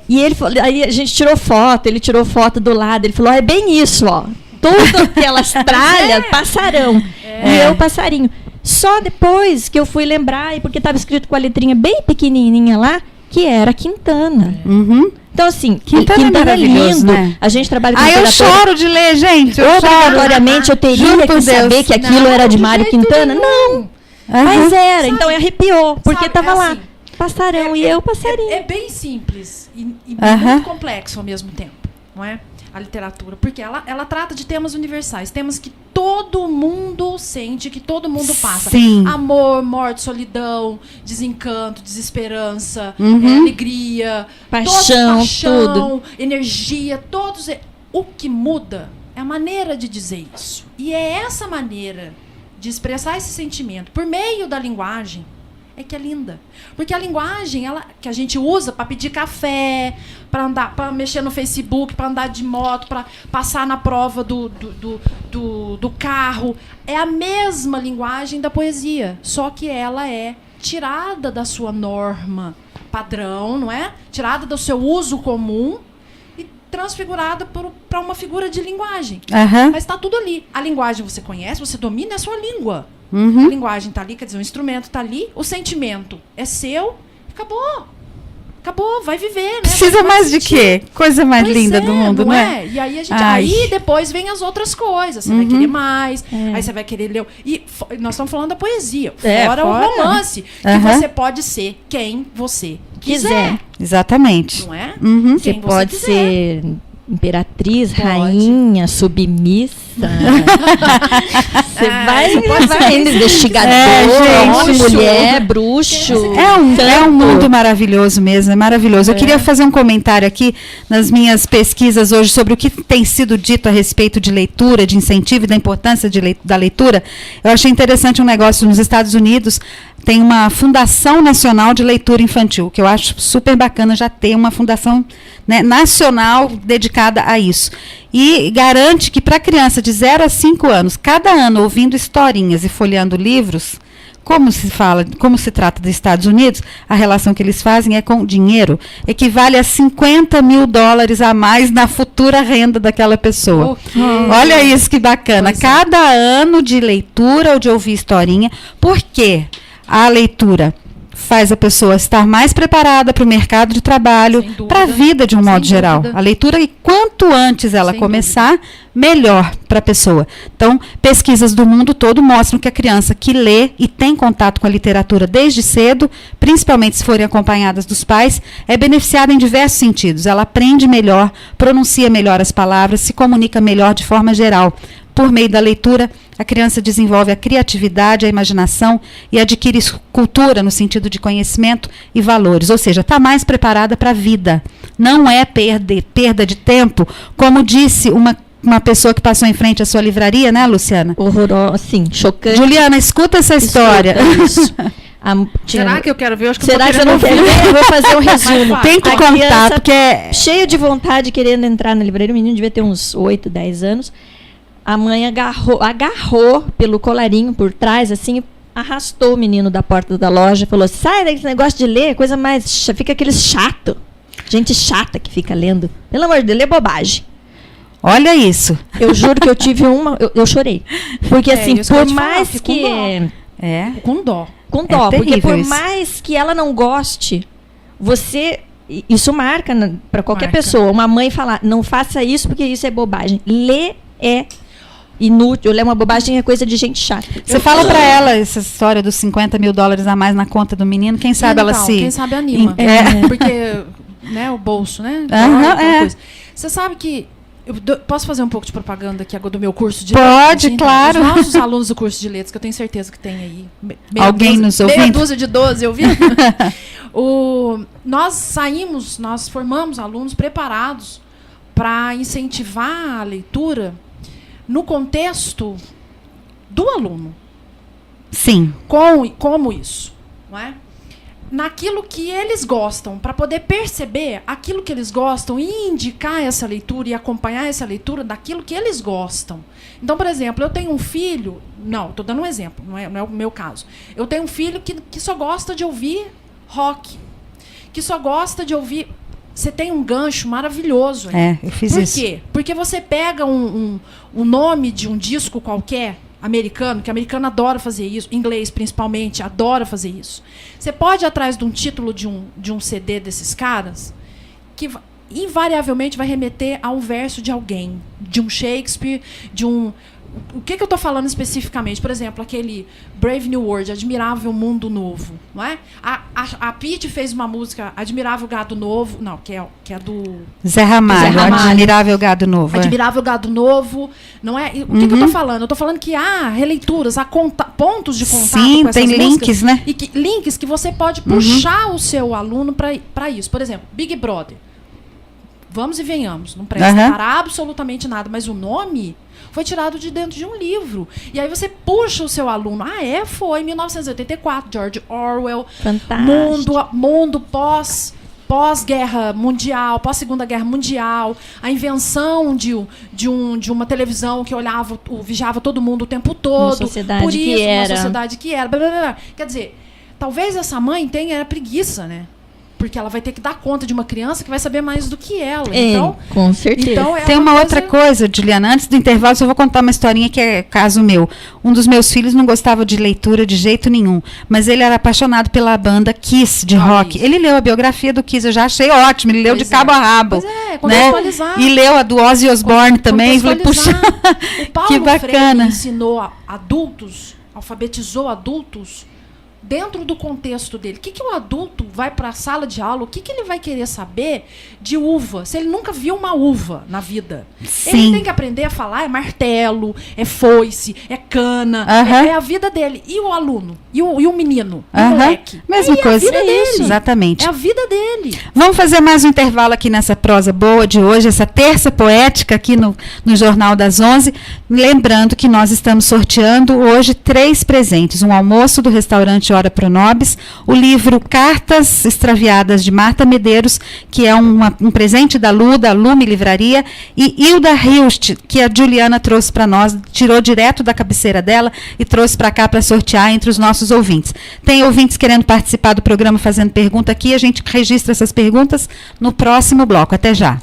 E ele falou, aí a gente tirou foto, ele tirou foto do lado, ele falou: é bem isso, ó. Tudo aquelas tralhas passarão. E eu passarinho. Só depois que eu fui lembrar, e porque estava escrito com a letrinha bem pequenininha lá, que era Quintana. Então, assim, Quintana é lindo. Né? A gente trabalha com literatura. Eu choro de ler, gente. Obrigatoriamente eu teria que saber que aquilo era de Mário Quintana. Não. Mas era. Sabe? Então, arrepiou, porque estava lá. Assim, passarão e eu passarinho. É bem simples e muito complexo ao mesmo tempo, não é? A literatura, porque ela trata de temas universais, temas que todo mundo sente, que todo mundo passa. Sim. Amor, morte, solidão, desencanto, desesperança, alegria, paixão, tudo. energia, todos. O que muda é a maneira de dizer isso. E é essa maneira de expressar esse sentimento por meio da linguagem que é linda. Porque a linguagem que a gente usa para pedir café, para andar, para mexer no Facebook, para andar de moto, para passar na prova do carro, é a mesma linguagem da poesia, só que ela é tirada da sua norma padrão, não é? Tirada do seu uso comum e transfigurada para uma figura de linguagem. Mas está tudo ali. A linguagem você conhece, você domina, é a sua língua. A linguagem está ali, quer dizer, o instrumento está ali, o sentimento é seu, acabou, vai viver, né? Precisa mais de quê? Coisa mais linda do mundo, não é? E aí aí depois vem as outras coisas, você vai querer mais, aí você vai querer ler. E nós estamos falando da poesia, fora o romance, que você pode ser quem você quiser. Exatamente. Não é? Você pode ser imperatriz, rainha, submissa. Você vai investigador, mulher, bruxo. É um mundo maravilhoso mesmo, é maravilhoso. Eu queria fazer um comentário aqui nas minhas pesquisas hoje sobre o que tem sido dito a respeito de leitura, de incentivo e da importância da leitura. Eu achei interessante um negócio nos Estados Unidos. Tem uma Fundação Nacional de Leitura Infantil, que eu acho super bacana já ter uma fundação, né, nacional dedicada a isso. E garante que para criança de 0 a 5 anos, cada ano ouvindo historinhas e folheando livros, como se trata dos Estados Unidos, a relação que eles fazem é com dinheiro, equivale a $50 mil a mais na futura renda daquela pessoa. Okay. Olha isso que bacana. Cada ano de leitura ou de ouvir historinha, porque a leitura faz a pessoa estar mais preparada para o mercado de trabalho, para a vida de um modo geral. A leitura, e quanto antes ela começar, melhor para a pessoa. Então, pesquisas do mundo todo mostram que a criança que lê e tem contato com a literatura desde cedo, principalmente se forem acompanhadas dos pais, é beneficiada em diversos sentidos. Ela aprende melhor, pronuncia melhor as palavras, se comunica melhor de forma geral. Por meio da leitura, a criança desenvolve a criatividade, a imaginação e adquire cultura no sentido de conhecimento e valores. Ou seja, está mais preparada para a vida. Não é perda de tempo, como disse uma pessoa que passou em frente à sua livraria, né, Luciana? Horrorosa, sim, chocante. Juliana, escuta essa história. Isso. Será que eu quero ver? Eu acho que será que você não quer ver? Eu vou fazer um resumo. Tem que contar, porque é cheio de vontade, querendo entrar na livraria. O menino devia ter uns 8, 10 anos. A mãe agarrou pelo colarinho por trás, assim, arrastou o menino da porta da loja, falou: sai desse negócio de ler, coisa mais. Fica aqueles chato. Gente chata que fica lendo. Pelo amor de Deus, lê bobagem. Olha isso. Eu juro que eu tive eu chorei. Porque assim, por mais que. Com dó. Com dó, porque por mais que ela não goste, isso marca para qualquer pessoa. Uma mãe falar: não faça isso porque isso é bobagem. Ler é inútil, ler uma bobagem é coisa de gente chata. Você fala para ela essa história dos $50 mil a mais na conta do menino, quem sabe ela se... Quem sabe anima. Porque, né, o bolso, né? Você sabe que... Posso fazer um pouco de propaganda aqui agora do meu curso de letras? Pode, claro. Os nossos alunos do curso de letras, que eu tenho certeza que tem aí. Alguém nos ouvindo? Meia dúzia de 12, eu vi. Nós formamos alunos preparados para incentivar a leitura no contexto do aluno. Sim. Como isso? Não é? Naquilo que eles gostam, para poder perceber aquilo que eles gostam e indicar essa leitura e acompanhar essa leitura daquilo que eles gostam. Então, por exemplo, eu tenho um filho... Não, estou dando um exemplo, não é o meu caso. Eu tenho um filho que só gosta de ouvir rock, que só gosta de ouvir... Você tem um gancho maravilhoso aí. Eu fiz isso. Por quê? Porque você pega um nome de um disco qualquer, americano, que americano adora fazer isso, inglês principalmente, adora fazer isso. Você pode ir atrás de um título de um CD desses caras, que invariavelmente vai remeter a um verso de alguém, de um Shakespeare, de um... O que eu estou falando especificamente? Por exemplo, aquele Brave New World, Admirável Mundo Novo, não é? A Pitty fez uma música, Admirável Gado Novo, não, que é do Zé Ramalho, Admirável Gado Novo. Admirável Gado Novo, não é? O que eu estou falando? Eu estou falando que há releituras, há pontos de contato com essas tem músicas, links, né? E links que você pode puxar o seu aluno para isso. Por exemplo, Big Brother. Vamos e venhamos, não presta para absolutamente nada, mas o nome foi tirado de dentro de um livro. E aí você puxa o seu aluno. Foi 1984, George Orwell. Fantástico. Mundo pós-guerra mundial, pós-segunda guerra mundial, a invenção de uma televisão que vigiava todo mundo o tempo todo. Uma sociedade que era. Blá, blá, blá. Quer dizer, talvez essa mãe tenha preguiça, né? Porque ela vai ter que dar conta de uma criança que vai saber mais do que ela. Então, com certeza. Então tem uma outra coisa, Juliana. Antes do intervalo, eu vou contar uma historinha que é caso meu. Um dos meus filhos não gostava de leitura de jeito nenhum, mas ele era apaixonado pela banda Kiss, de rock. Ele leu a biografia do Kiss, eu já achei ótimo. Ele leu de cabo a rabo. Contextualizar. E leu a do Ozzy Osbourne também. Falei, puxa, o Paulo que bacana. Freire ensinou adultos, alfabetizou adultos dentro do contexto dele. O que o adulto vai para a sala de aula, o que ele vai querer saber de uva, se ele nunca viu uma uva na vida? Sim. Ele tem que aprender a falar, é martelo, é foice, é cana, é a vida dele. E o aluno? E o menino? O moleque? Mesma coisa. É a vida dele. Exatamente. É a vida dele. Vamos fazer mais um intervalo aqui nessa prosa boa de hoje, essa terça poética aqui no Jornal das 11. Lembrando que nós estamos sorteando hoje 3 presentes. Um almoço do restaurante restaurante Hora Pro Nobis, o livro Cartas Extraviadas de Marta Medeiros, que é um presente da Lume Livraria, e Hilda Hilst, que a Juliana trouxe para nós, tirou direto da cabeceira dela e trouxe para cá para sortear entre os nossos ouvintes. Tem ouvintes querendo participar do programa fazendo pergunta aqui, a gente registra essas perguntas no próximo bloco. Até já.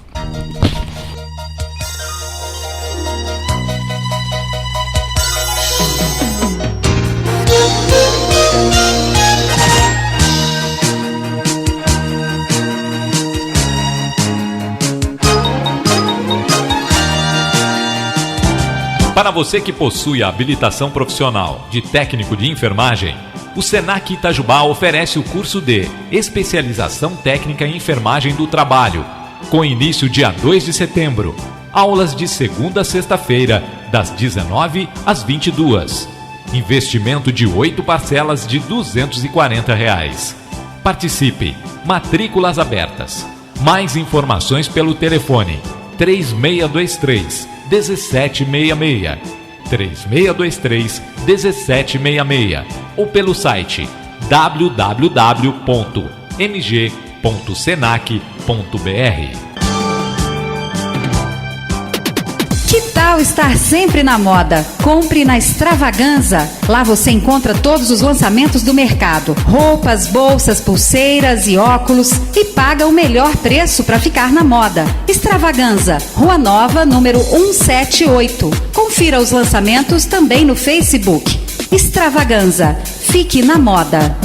Para você que possui a habilitação profissional de técnico de enfermagem, o Senac Itajubá oferece o curso de Especialização Técnica em Enfermagem do Trabalho, com início dia 2 de setembro. Aulas de segunda a sexta-feira, das 19 às 22. Investimento de 8 parcelas de R$ 240. Participe. Matrículas abertas. Mais informações pelo telefone 3623 1766, 3623-1766 ou pelo site www.mg.senac.br. Que tal estar sempre na moda? Compre na Extravaganza. Lá você encontra todos os lançamentos do mercado. Roupas, bolsas, pulseiras e óculos. E paga o melhor preço para ficar na moda. Extravaganza, Rua Nova, número 178. Confira os lançamentos também no Facebook. Extravaganza. Fique na moda.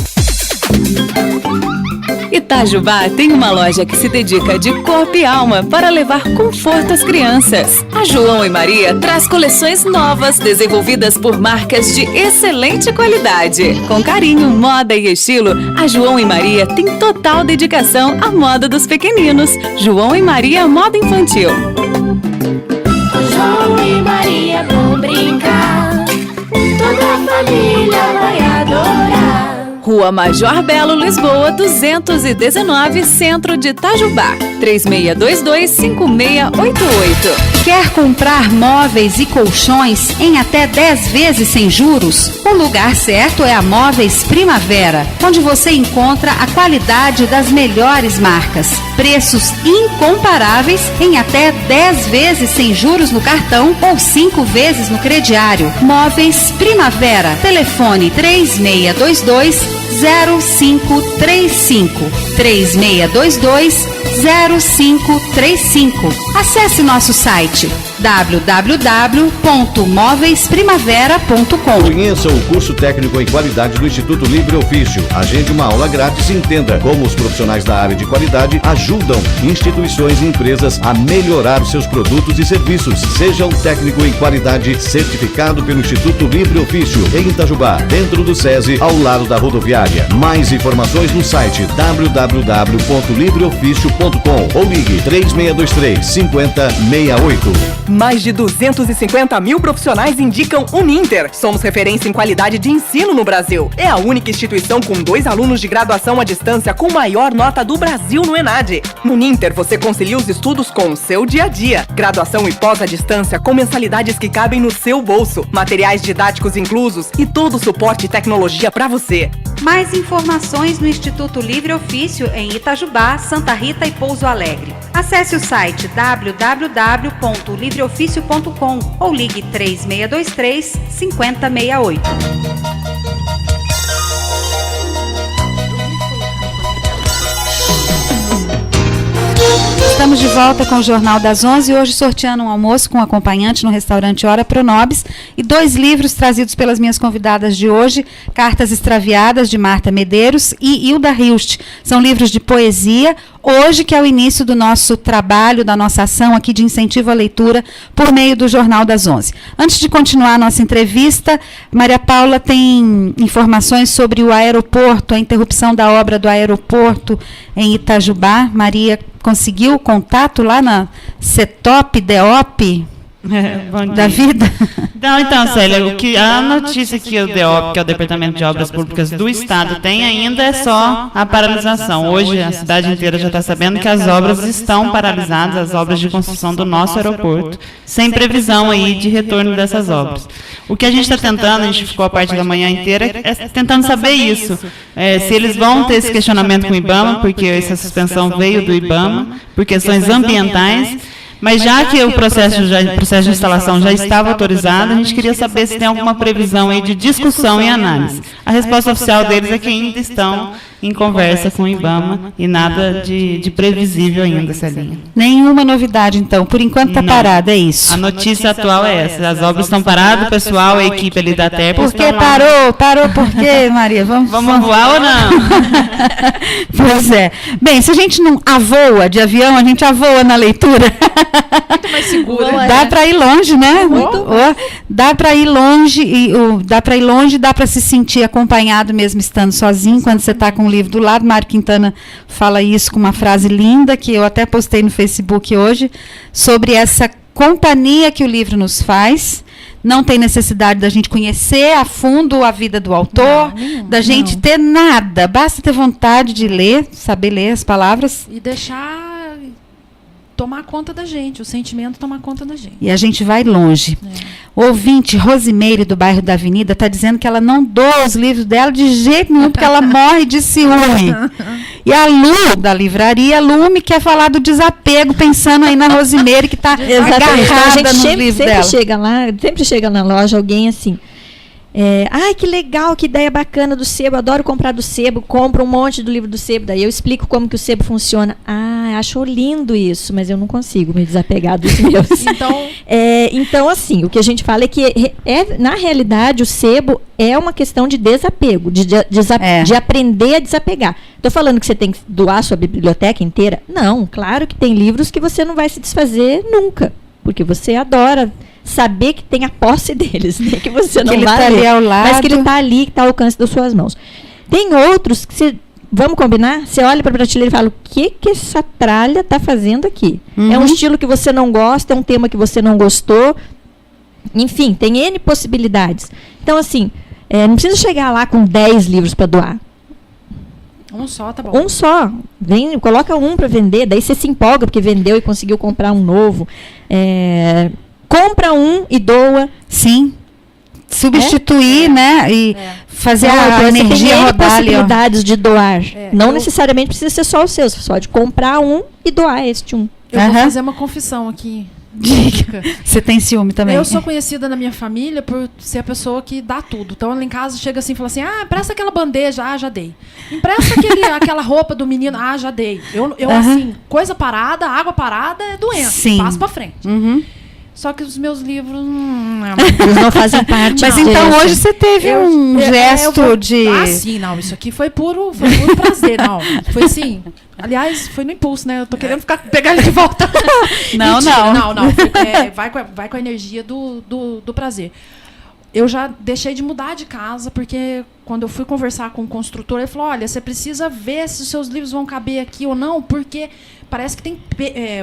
Itajubá tem uma loja que se dedica de corpo e alma para levar conforto às crianças. A João e Maria traz coleções novas desenvolvidas por marcas de excelente qualidade. Com carinho, moda e estilo, a João e Maria tem total dedicação à moda dos pequeninos. João e Maria Moda Infantil. João e Maria vão brincar, toda a família vai adorar. Rua Major Belo, Lisboa, 219, Centro de Itajubá. 3622-5688. Quer comprar móveis e colchões em até 10 vezes sem juros? O lugar certo é a Móveis Primavera, onde você encontra a qualidade das melhores marcas. Preços incomparáveis em até 10 vezes sem juros no cartão ou 5 vezes no crediário. Móveis Primavera. Telefone 3622-0535. 3622-0535. Acesse nosso site www.móveisprimavera.com. Conheça o curso técnico em qualidade do Instituto Livre Ofício. Agende uma aula grátis e entenda como os profissionais da área de qualidade ajudam instituições e empresas a melhorar seus produtos e serviços. Seja um técnico em qualidade certificado pelo Instituto Livre Ofício em Itajubá, dentro do SESI, ao lado da rodoviária. Mais informações no site www.livreoficio.com ou ligue 3623-5068. Mais de 250 mil profissionais indicam Uninter. Somos referência em qualidade de ensino no Brasil. É a única instituição com 2 alunos de graduação à distância com maior nota do Brasil no ENAD. No Uninter, você concilia os estudos com o seu dia a dia. Graduação e pós à distância com mensalidades que cabem no seu bolso. Materiais didáticos inclusos e todo o suporte e tecnologia para você. Mais informações no Instituto Livre Ofício em Itajubá, Santa Rita e Pouso Alegre. Acesse o site www.livreoficio.com ou ligue 3623-5068. Estamos de volta com o Jornal das 11, hoje sorteando um almoço com acompanhante no restaurante Hora Pro Nobis e 2 livros trazidos pelas minhas convidadas de hoje, Cartas Extraviadas, de Marta Medeiros, e Hilda Hilst. São livros de poesia, hoje que é o início do nosso trabalho, da nossa ação aqui de incentivo à leitura por meio do Jornal das 11. Antes de continuar a nossa entrevista, Maria Paula tem informações sobre o aeroporto, a interrupção da obra do aeroporto em Itajubá. Maria conseguiu contato lá na CETOP, DEOP? Da vida? Então, Célia, a notícia que o DEOP, que é o Departamento de Obras Públicas do Estado, tem ainda é só a paralisação. Hoje, a cidade inteira já está sabendo que as obras estão paralisadas, as obras de construção do nosso aeroporto, sem previsão aí de retorno dessas obras. O que a gente está tentando, a gente ficou a parte da manhã inteira, é tentando saber isso. Se eles vão ter esse questionamento com o IBAMA, porque essa suspensão veio do IBAMA, por questões ambientais. Mas já que o processo de instalação já estava autorizado, a gente queria saber se tem alguma previsão aí de discussão e análise. A resposta oficial deles é que ainda estão em conversa com o IBAMA e nada de previsível ainda, Celinha. Nenhuma novidade, então. Por enquanto está parada, é isso. A notícia atual é essa. As obras estão paradas, o pessoal, a equipe ali da TERP Por que parou? Parou por quê, Maria? Vamos voar ou não? Pois é. Bem, se a gente não avoa de avião, a gente avoa na leitura. Muito mais segura. Dá para ir longe, né? Dá para ir longe, dá para se sentir acompanhado mesmo estando sozinho, quando você está com o livro do lado. Mário Quintana fala isso com uma frase linda, que eu até postei no Facebook hoje, sobre essa companhia que o livro nos faz. Não tem necessidade da gente conhecer a fundo a vida do autor, da gente ter nada. Basta ter vontade de ler, saber ler as palavras. E deixar tomar conta da gente, o sentimento tomar conta da gente. E a gente vai longe. Ouvinte, Rosimeire, do bairro da Avenida, está dizendo que ela não doa os livros dela de jeito nenhum, porque ela morre de ciúme. E a Lu, da livraria Lume, quer falar do desapego, pensando aí na Rosimeire, que está agarrada nos livros dela. Sempre chega na loja alguém assim... ai, que legal, que ideia bacana do sebo, adoro comprar do sebo, compro um monte do livro do sebo, daí eu explico como que o sebo funciona. Acho lindo isso, mas eu não consigo me desapegar dos meus. Então, assim, o que a gente fala é que na realidade o sebo é uma questão de desapego, de aprender a desapegar. Estou falando que você tem que doar sua biblioteca inteira? Não, claro que tem livros que você não vai se desfazer nunca, porque você adora saber que tem a posse deles, né? Que você não vai ler, ao lado, mas que ele está ali, que está ao alcance das suas mãos. Tem outros que vamos combinar? Você olha para a prateleira e fala, o que essa tralha está fazendo aqui? É um estilo que você não gosta, é um tema que você não gostou. Enfim, tem N possibilidades. Então, assim, não precisa chegar lá com 10 livros para doar. Um só, tá bom. Um só. Coloca um para vender, daí você se empolga porque vendeu e conseguiu comprar um novo. Compra um e doa. Sim. Substituir, né? E fazer a energia rodar. Tem possibilidades de doar. Não necessariamente precisa ser só o seu. Você pode comprar um e doar este um. Eu vou fazer uma confissão aqui. Dica. Você tem ciúme também? Eu sou conhecida na minha família por ser a pessoa que dá tudo. Então, ela em casa chega assim e fala assim, empresta aquela bandeja, já dei. Empresta aquela roupa do menino, já dei. Eu assim, coisa parada, água parada é doença. Sim. Passo pra frente. Só que os meus livros... eles não fazem parte. Mas então hoje você teve um gesto de... sim, não. Isso aqui foi puro prazer, não. Foi assim... Aliás, foi no impulso, né? Eu tô querendo pegar ele de volta. Não. Vai com a energia do prazer. Eu já deixei de mudar de casa, porque quando eu fui conversar com o construtor, ele falou, olha, você precisa ver se os seus livros vão caber aqui ou não, porque parece que tem...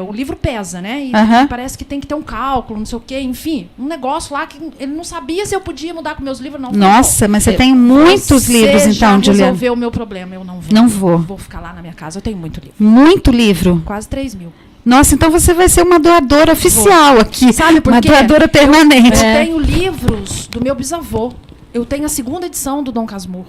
o livro pesa, né? E parece que tem que ter um cálculo, não sei o quê, enfim. Um negócio lá que ele não sabia se eu podia mudar com meus livros, não. Nossa, mas você tem muitos livros, então, Juliana. Você já resolveu o meu problema, eu não vou. Não vou. Vou ficar lá na minha casa, eu tenho muito livro. Muito livro? Quase 3 mil. Nossa, então você vai ser uma doadora oficial aqui. Sabe por quê? Uma doadora permanente. Eu tenho livros do meu bisavô. Eu tenho a 2ª edição do Dom Casmurro.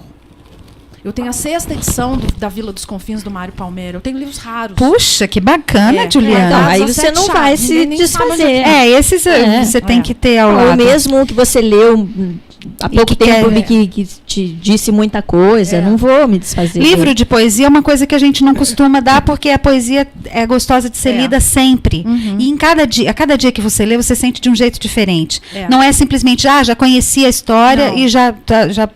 Eu tenho a 6ª edição da Vila dos Confins, do Mário Palmeira. Eu tenho livros raros. Puxa, que bacana, Juliana. Então, aí você não vai se desfazer. Esses você tem que ter ao lado. Ou mesmo que você leu há pouco tempo que te disse muita coisa, não vou me desfazer. Livro de poesia é uma coisa que a gente não costuma dar, porque a poesia é gostosa de ser lida sempre. E a cada dia que você lê, você sente de um jeito diferente. Não é simplesmente, já conheci a história e já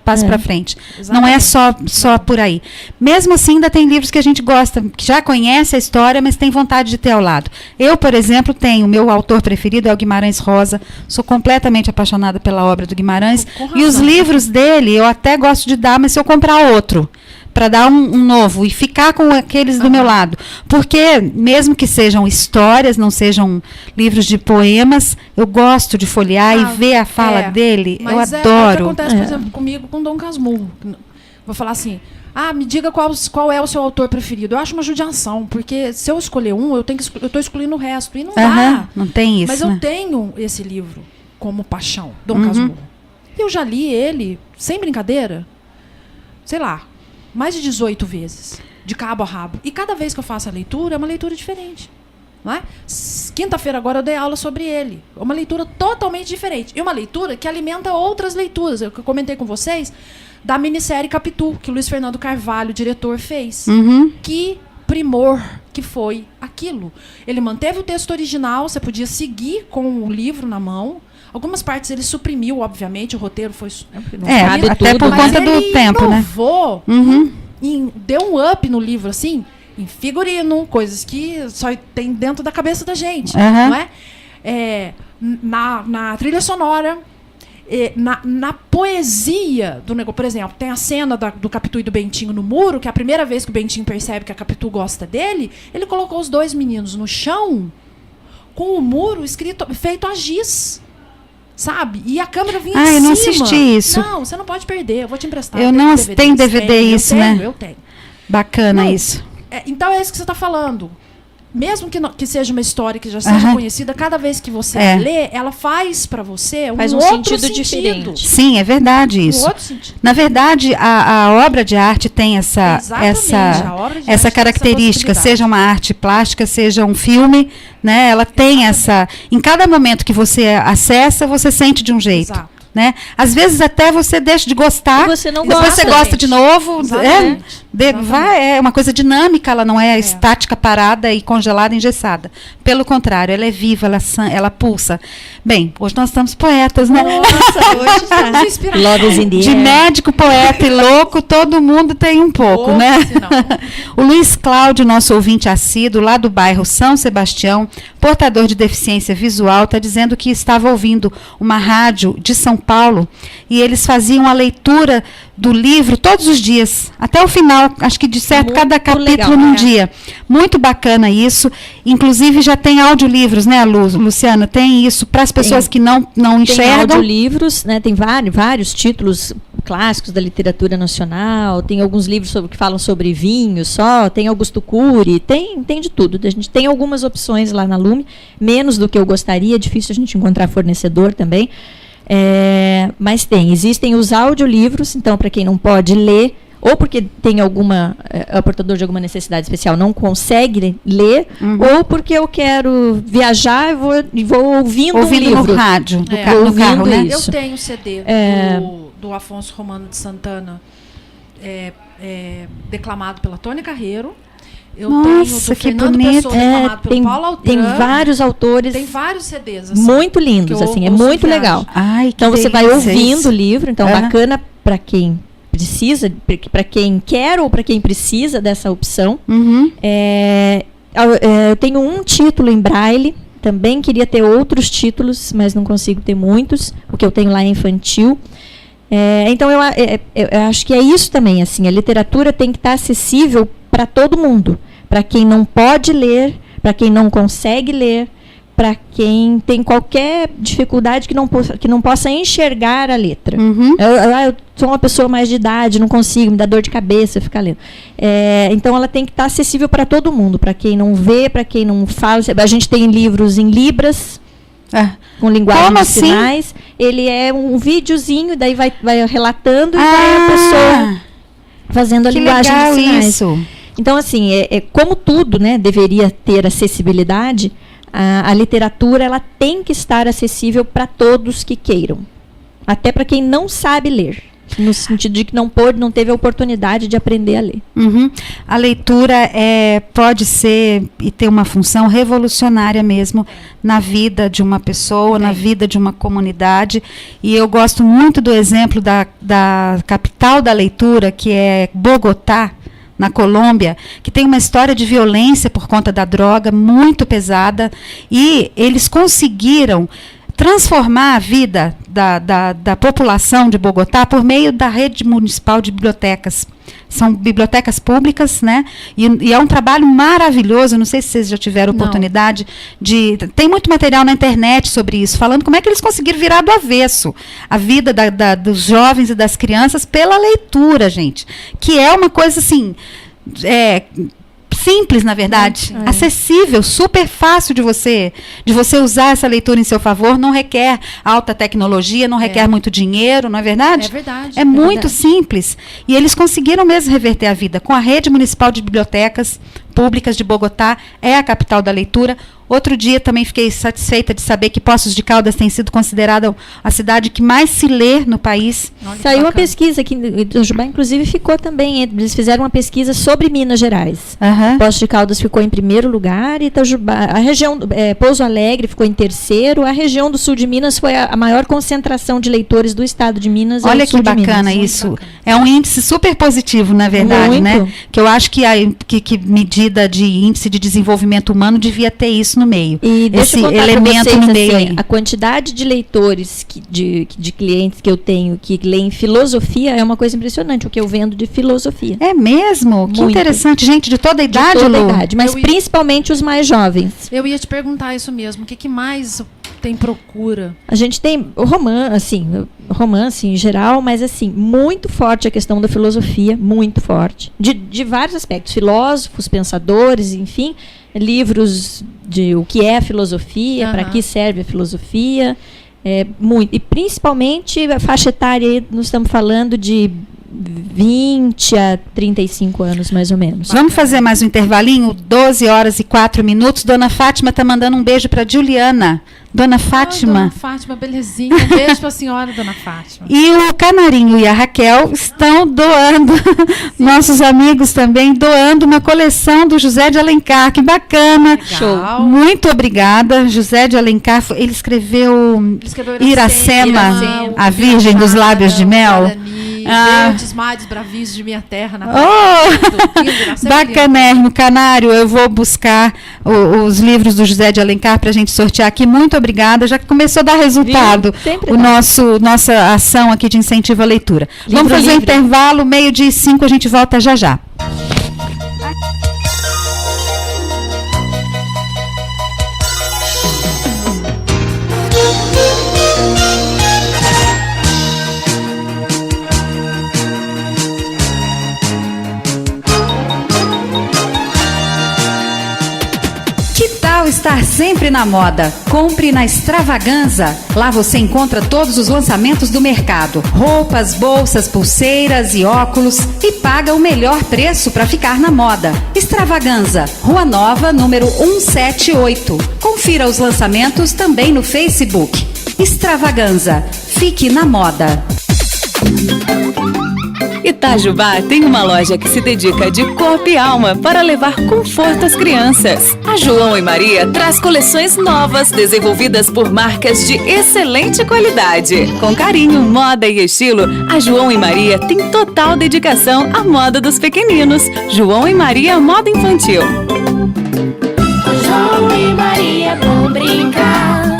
passo para frente. Exatamente. Não é só por aí. Mesmo assim, ainda tem livros que a gente gosta, que já conhece a história, mas tem vontade de ter ao lado. Eu, por exemplo, tenho, o meu autor preferido é o Guimarães Rosa, sou completamente apaixonada pela obra do Guimarães, e os livros dele eu até gosto de dar, mas se eu comprar outro, para dar um novo e ficar com aqueles do meu lado. Porque, mesmo que sejam histórias, não sejam livros de poemas, eu gosto de folhear e ver a fala dele. Eu adoro. É o que acontece, por exemplo, comigo com Dom Casmurro. Vou falar assim, me diga qual é o seu autor preferido. Eu acho uma judiação, porque se eu escolher um, eu estou escolhendo o resto. E não dá. Não tem isso, mas eu tenho esse livro como paixão, Dom Casmurro. Eu já li ele, sem brincadeira, sei lá, mais de 18 vezes, de cabo a rabo. E cada vez que eu faço a leitura, é uma leitura diferente. Não é? Quinta-feira agora eu dei aula sobre ele. É uma leitura totalmente diferente. E uma leitura que alimenta outras leituras. Eu comentei com vocês da minissérie Capitu, que o Luiz Fernando Carvalho, o diretor, fez. Que primor que foi aquilo. Ele manteve o texto original, você podia seguir com o livro na mão. Algumas partes ele suprimiu, obviamente, o roteiro foi... até por conta do tempo, né? Deu um up no livro, assim, em figurino, coisas que só tem dentro da cabeça da gente, não é? Na trilha sonora, na poesia do negócio. Por exemplo, tem a cena do Capitu e do Bentinho no muro, que é a primeira vez que o Bentinho percebe que a Capitu gosta dele, ele colocou os dois meninos no chão com o muro feito a giz. Sabe? E a câmera vinha em cima. Eu não assisti isso. Não, você não pode perder, eu vou te emprestar. Eu não tenho DVD isso, né? Eu tenho. Bacana isso. Então é isso que você está falando. Mesmo que seja uma história que já seja conhecida, cada vez que você lê, ela faz para você um outro sentido diferente. Sim, é verdade isso. Outro sentido. Na verdade, a obra de arte tem essa característica, seja uma arte plástica, seja um filme, né? Ela tem essa... Em cada momento que você acessa, você sente de um jeito. Exato. Né? Às vezes até você deixa de gostar, você não depois você gosta de novo. É uma coisa dinâmica, ela não é estática, parada e congelada, engessada. Pelo contrário, ela é viva, ela pulsa. Bem, hoje nós estamos poetas, né? Nossa, hoje estamos inspirados. De médico, poeta e louco, todo mundo tem um pouco, né? O Luiz Cláudio, nosso ouvinte assíduo, lá do bairro São Sebastião, portador de deficiência visual, está dizendo que estava ouvindo uma rádio de São Paulo e eles faziam a leitura do livro todos os dias, até o final, acho que de certo, muito cada capítulo legal, num dia. Muito bacana isso. Inclusive já tem audiolivros, né, Luciana? Tem isso para as pessoas que não enxergam. Tem audiolivros, né? Tem vários títulos clássicos da literatura nacional, tem alguns livros que falam sobre vinho só, tem Augusto Cury, tem de tudo. A gente tem algumas opções lá na Lume, menos do que eu gostaria, é difícil a gente encontrar fornecedor também. Mas existem os audiolivros, então para quem não pode ler, ou porque tem é portador de alguma necessidade especial, não consegue ler, ou porque eu quero viajar e vou ouvindo um livro. No rádio, no carro, né? Eu tenho o CD do Afonso Romano de Santana, declamado pela Tônia Carreiro. Eu tenho do Fernando Pessoa, declamado pelo Paulo Altran. Tem vários autores. Tem vários CDs. Assim, muito lindos, assim, é muito legal. Então você vai ouvindo o livro, então bacana para quem precisa, para quem quer ou para quem precisa dessa opção. Eu tenho um título em braille, também queria ter outros títulos, mas não consigo ter muitos. O que eu tenho lá é infantil. Então eu acho que é isso também, assim, a literatura tem que estar acessível para todo mundo, para quem não pode ler, para quem não consegue ler, para quem tem qualquer dificuldade que não possa enxergar a letra. Eu sou uma pessoa mais de idade, não consigo, me dá dor de cabeça ficar lendo. Então ela tem que estar acessível para todo mundo, para quem não vê, para quem não fala. A gente tem livros em libras, com linguagem de sinais. Ele é um videozinho, daí vai relatando e vai a pessoa fazendo a linguagem de sinais. Isso. Então, assim, como tudo, né, deveria ter acessibilidade, a literatura ela tem que estar acessível para todos que queiram. Até para quem não sabe ler. No sentido de que não teve a oportunidade de aprender a ler. A leitura pode ser e ter uma função revolucionária mesmo na vida de uma pessoa, na vida de uma comunidade. E eu gosto muito do exemplo da capital da leitura, que é Bogotá, na Colômbia, que tem uma história de violência por conta da droga muito pesada, e eles conseguiram transformar a vida da população de Bogotá por meio da rede municipal de bibliotecas. São bibliotecas públicas, né? E é um trabalho maravilhoso. Não sei se vocês já tiveram oportunidade de... Tem muito material na internet sobre isso, falando como é que eles conseguiram virar do avesso a vida dos jovens e das crianças pela leitura, gente. Que é uma coisa, assim... simples, na verdade, acessível, super fácil de você usar essa leitura em seu favor, não requer alta tecnologia, não requer muito dinheiro, não é verdade? É verdade. É muito simples. E eles conseguiram mesmo reverter a vida. Com a rede municipal de bibliotecas públicas de Bogotá, é a capital da leitura. Outro dia também fiquei satisfeita de saber que Poços de Caldas tem sido considerada a cidade que mais se lê no país. Saiu uma pesquisa aqui em Itajubá, inclusive ficou também, eles fizeram uma pesquisa sobre Minas Gerais. Poços de Caldas ficou em primeiro lugar, Itajubá, a região, Pouso Alegre ficou em terceiro, a região do sul de Minas foi a maior concentração de leitores do estado de Minas. Olha que bacana isso. É um índice super positivo, na verdade, né? Que eu acho que medida de índice de desenvolvimento humano devia ter isso no meio. E esse elemento no meio aí. A quantidade de leitores, de clientes que eu tenho que leem filosofia é uma coisa impressionante, o que eu vendo de filosofia. É mesmo? Que interessante. Gente de toda a idade, de toda a idade, mas principalmente os mais jovens. Eu ia te perguntar isso mesmo. O que mais tem procura? A gente tem romance em geral, mas assim, muito forte a questão da filosofia, muito forte. De vários aspectos, filósofos, pensadores, enfim, livros de o que é a filosofia, para que serve a filosofia, muito. E principalmente a faixa etária, aí, nós estamos falando de 20 a 35 anos, mais ou menos. Vamos fazer mais um intervalinho? 12 horas e 4 minutos. Dona Fátima está mandando um beijo para Juliana. Dona Fátima. Dona Fátima, belezinha. Um beijo para a senhora, Dona Fátima. E o Canarinho e a Raquel estão doando, nossos amigos também, doando uma coleção do José de Alencar. Que bacana. Legal. Muito obrigada. José de Alencar, ele escreveu Iracema, a Virgem dos Lábios de Mel. Verdes mares bravios de minha terra na bacanérrimo, Canário. Eu vou buscar os livros do José de Alencar para a gente sortear aqui. Muito obrigada, já começou a dar resultado nossa ação aqui de incentivo à leitura. Vamos fazer um intervalo, 12:05, a gente volta já já. Estar sempre na moda. Compre na Extravaganza. Lá você encontra todos os lançamentos do mercado. Roupas, bolsas, pulseiras e óculos e paga o melhor preço para ficar na moda. Extravaganza, Rua Nova, número 178. Confira os lançamentos também no Facebook. Extravaganza. Fique na moda. Itajubá tem uma loja que se dedica de corpo e alma para levar conforto às crianças. A João e Maria traz coleções novas desenvolvidas por marcas de excelente qualidade. Com carinho, moda e estilo, a João e Maria tem total dedicação à moda dos pequeninos. João e Maria Moda Infantil. João e Maria vão brincar,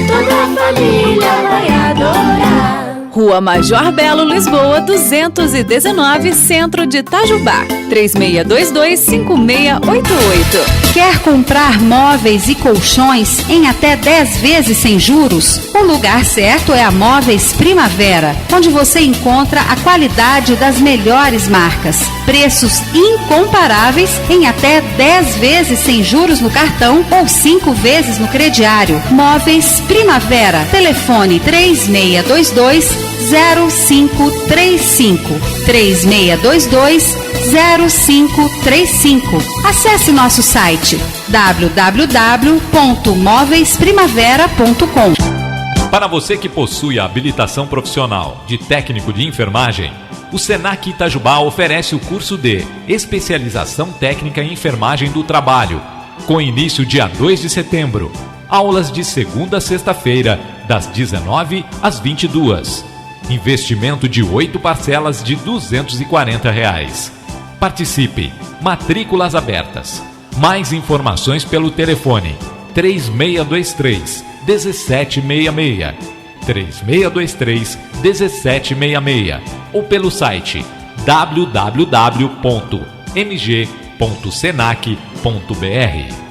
toda a família vai adorar. Rua Major Belo, Lisboa, 219, Centro de Itajubá. 3622-5688. Quer comprar móveis e colchões em até 10 vezes sem juros? O lugar certo é a Móveis Primavera, onde você encontra a qualidade das melhores marcas. Preços incomparáveis em até 10 vezes sem juros no cartão ou 5 vezes no crediário. Móveis Primavera. Telefone 3622-0535. 3622-0535. Acesse nosso site www.móveisprimavera.com. Para você que possui a habilitação profissional de técnico de enfermagem, o Senac Itajubá oferece o curso de Especialização Técnica em Enfermagem do Trabalho, com início dia 2 de setembro. Aulas de segunda a sexta-feira, das 19 às 22. Investimento de 8 parcelas de R$ 240. Participe. Matrículas abertas. Mais informações pelo telefone 3623 1766. 3623-1766 ou pelo site www.mg.senac.br.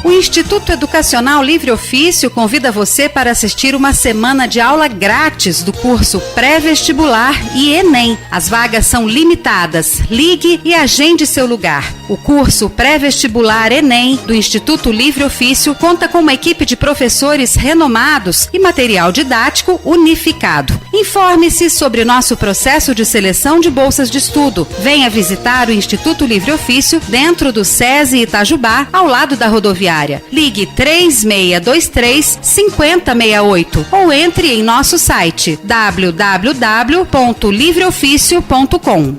O Instituto Educacional Livre Ofício convida você para assistir uma semana de aula grátis do curso pré-vestibular e Enem. As vagas são limitadas. Ligue e agende seu lugar. O curso pré-vestibular Enem do Instituto Livre Ofício conta com uma equipe de professores renomados e material didático unificado. Informe-se sobre o nosso processo de seleção de bolsas de estudo. Venha visitar o Instituto Livre Ofício dentro do SESI Itajubá, ao lado da rodoviária. Ligue 3623-5068 ou entre em nosso site www.livreoficio.com.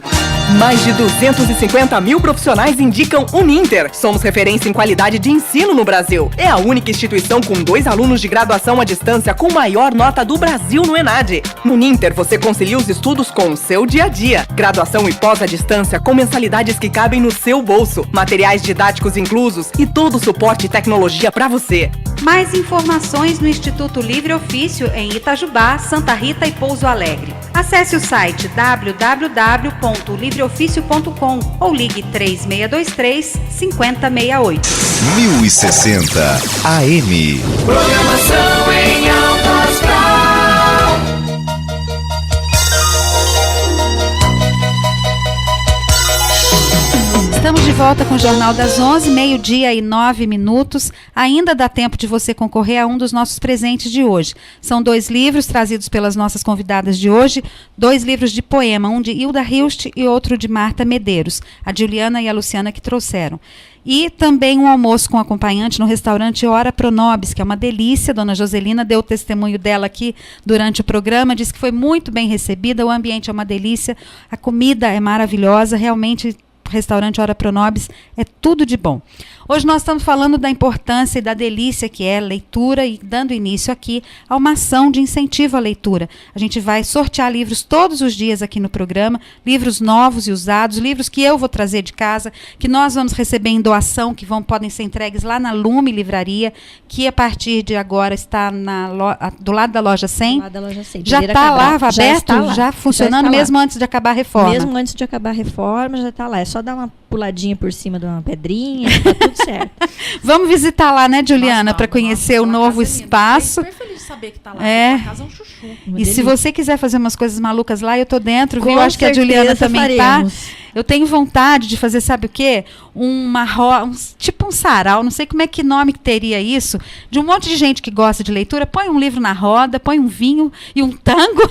Mais de 250 mil profissionais indicam Uninter. Somos referência em qualidade de ensino no Brasil. É a única instituição com 2 alunos de graduação à distância com maior nota do Brasil no ENAD. No Uninter, você concilia os estudos com o seu dia a dia. Graduação e pós à distância com mensalidades que cabem no seu bolso, materiais didáticos inclusos e todo o suporte e tecnologia para você. Mais informações no Instituto Livre Ofício em Itajubá, Santa Rita e Pouso Alegre. Acesse o site www.livreoficio.com ou ligue 3623-5068. 1060 AM. Programação em alto astral. Estamos de volta com o Jornal das 11, 12:09. Ainda dá tempo de você concorrer a um dos nossos presentes de hoje. São 2 livros trazidos pelas nossas convidadas de hoje, 2 livros de poema, um de Hilda Hilst e outro de Marta Medeiros, a Juliana e a Luciana que trouxeram. E também um almoço com acompanhante no restaurante Hora Pronobis, que é uma delícia. Dona Joselina deu o testemunho dela aqui durante o programa, disse que foi muito bem recebida, o ambiente é uma delícia, a comida é maravilhosa, realmente. Restaurante Hora Pronobis é tudo de bom. Hoje nós estamos falando da importância e da delícia que é leitura e dando início aqui a uma ação de incentivo à leitura. A gente vai sortear livros todos os dias aqui no programa, livros novos e usados, livros que eu vou trazer de casa, que nós vamos receber em doação, que podem ser entregues lá na Lume Livraria, que a partir de agora está do lado da loja 100. Do lado da loja 100. Já está lá, aberto, já funcionando, mesmo antes de acabar a reforma. Mesmo antes de acabar a reforma, já está lá. É só dar uma puladinha por cima de uma pedrinha, tá tudo certo. Vamos visitar lá, né, Juliana, para conhecer o novo espaço. Fiquei super feliz de saber que tá lá. A casa é um chuchu. E se você quiser fazer umas coisas malucas lá, eu tô dentro, viu? Acho que a Juliana também tá. Eu tenho vontade de fazer, sabe o quê? Tipo um sarau, não sei como é que nome que teria isso, de um monte de gente que gosta de leitura, põe um livro na roda, põe um vinho e um tango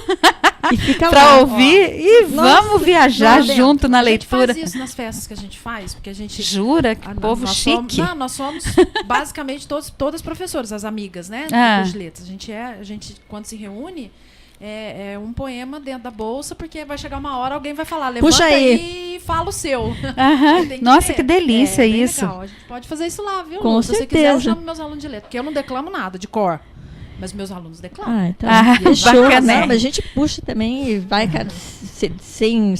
para ouvir e vamos viajar junto na leitura. A gente faz isso nas festas que a gente faz, porque a gente... Jura? Que povo chique. Nós somos basicamente todas professoras, as amigas, né? De letras. A gente, quando se reúne, é um poema dentro da bolsa, porque vai chegar uma hora, alguém vai falar, levanta aí e fala o seu. Nossa, que delícia isso. Legal. A gente pode fazer isso lá, viu? Com Se certeza. você quiser, eu chamo meus alunos de letra, porque eu não declamo nada de cor. Mas meus alunos declamam. Então, mas a gente puxa também e vai, cara, sem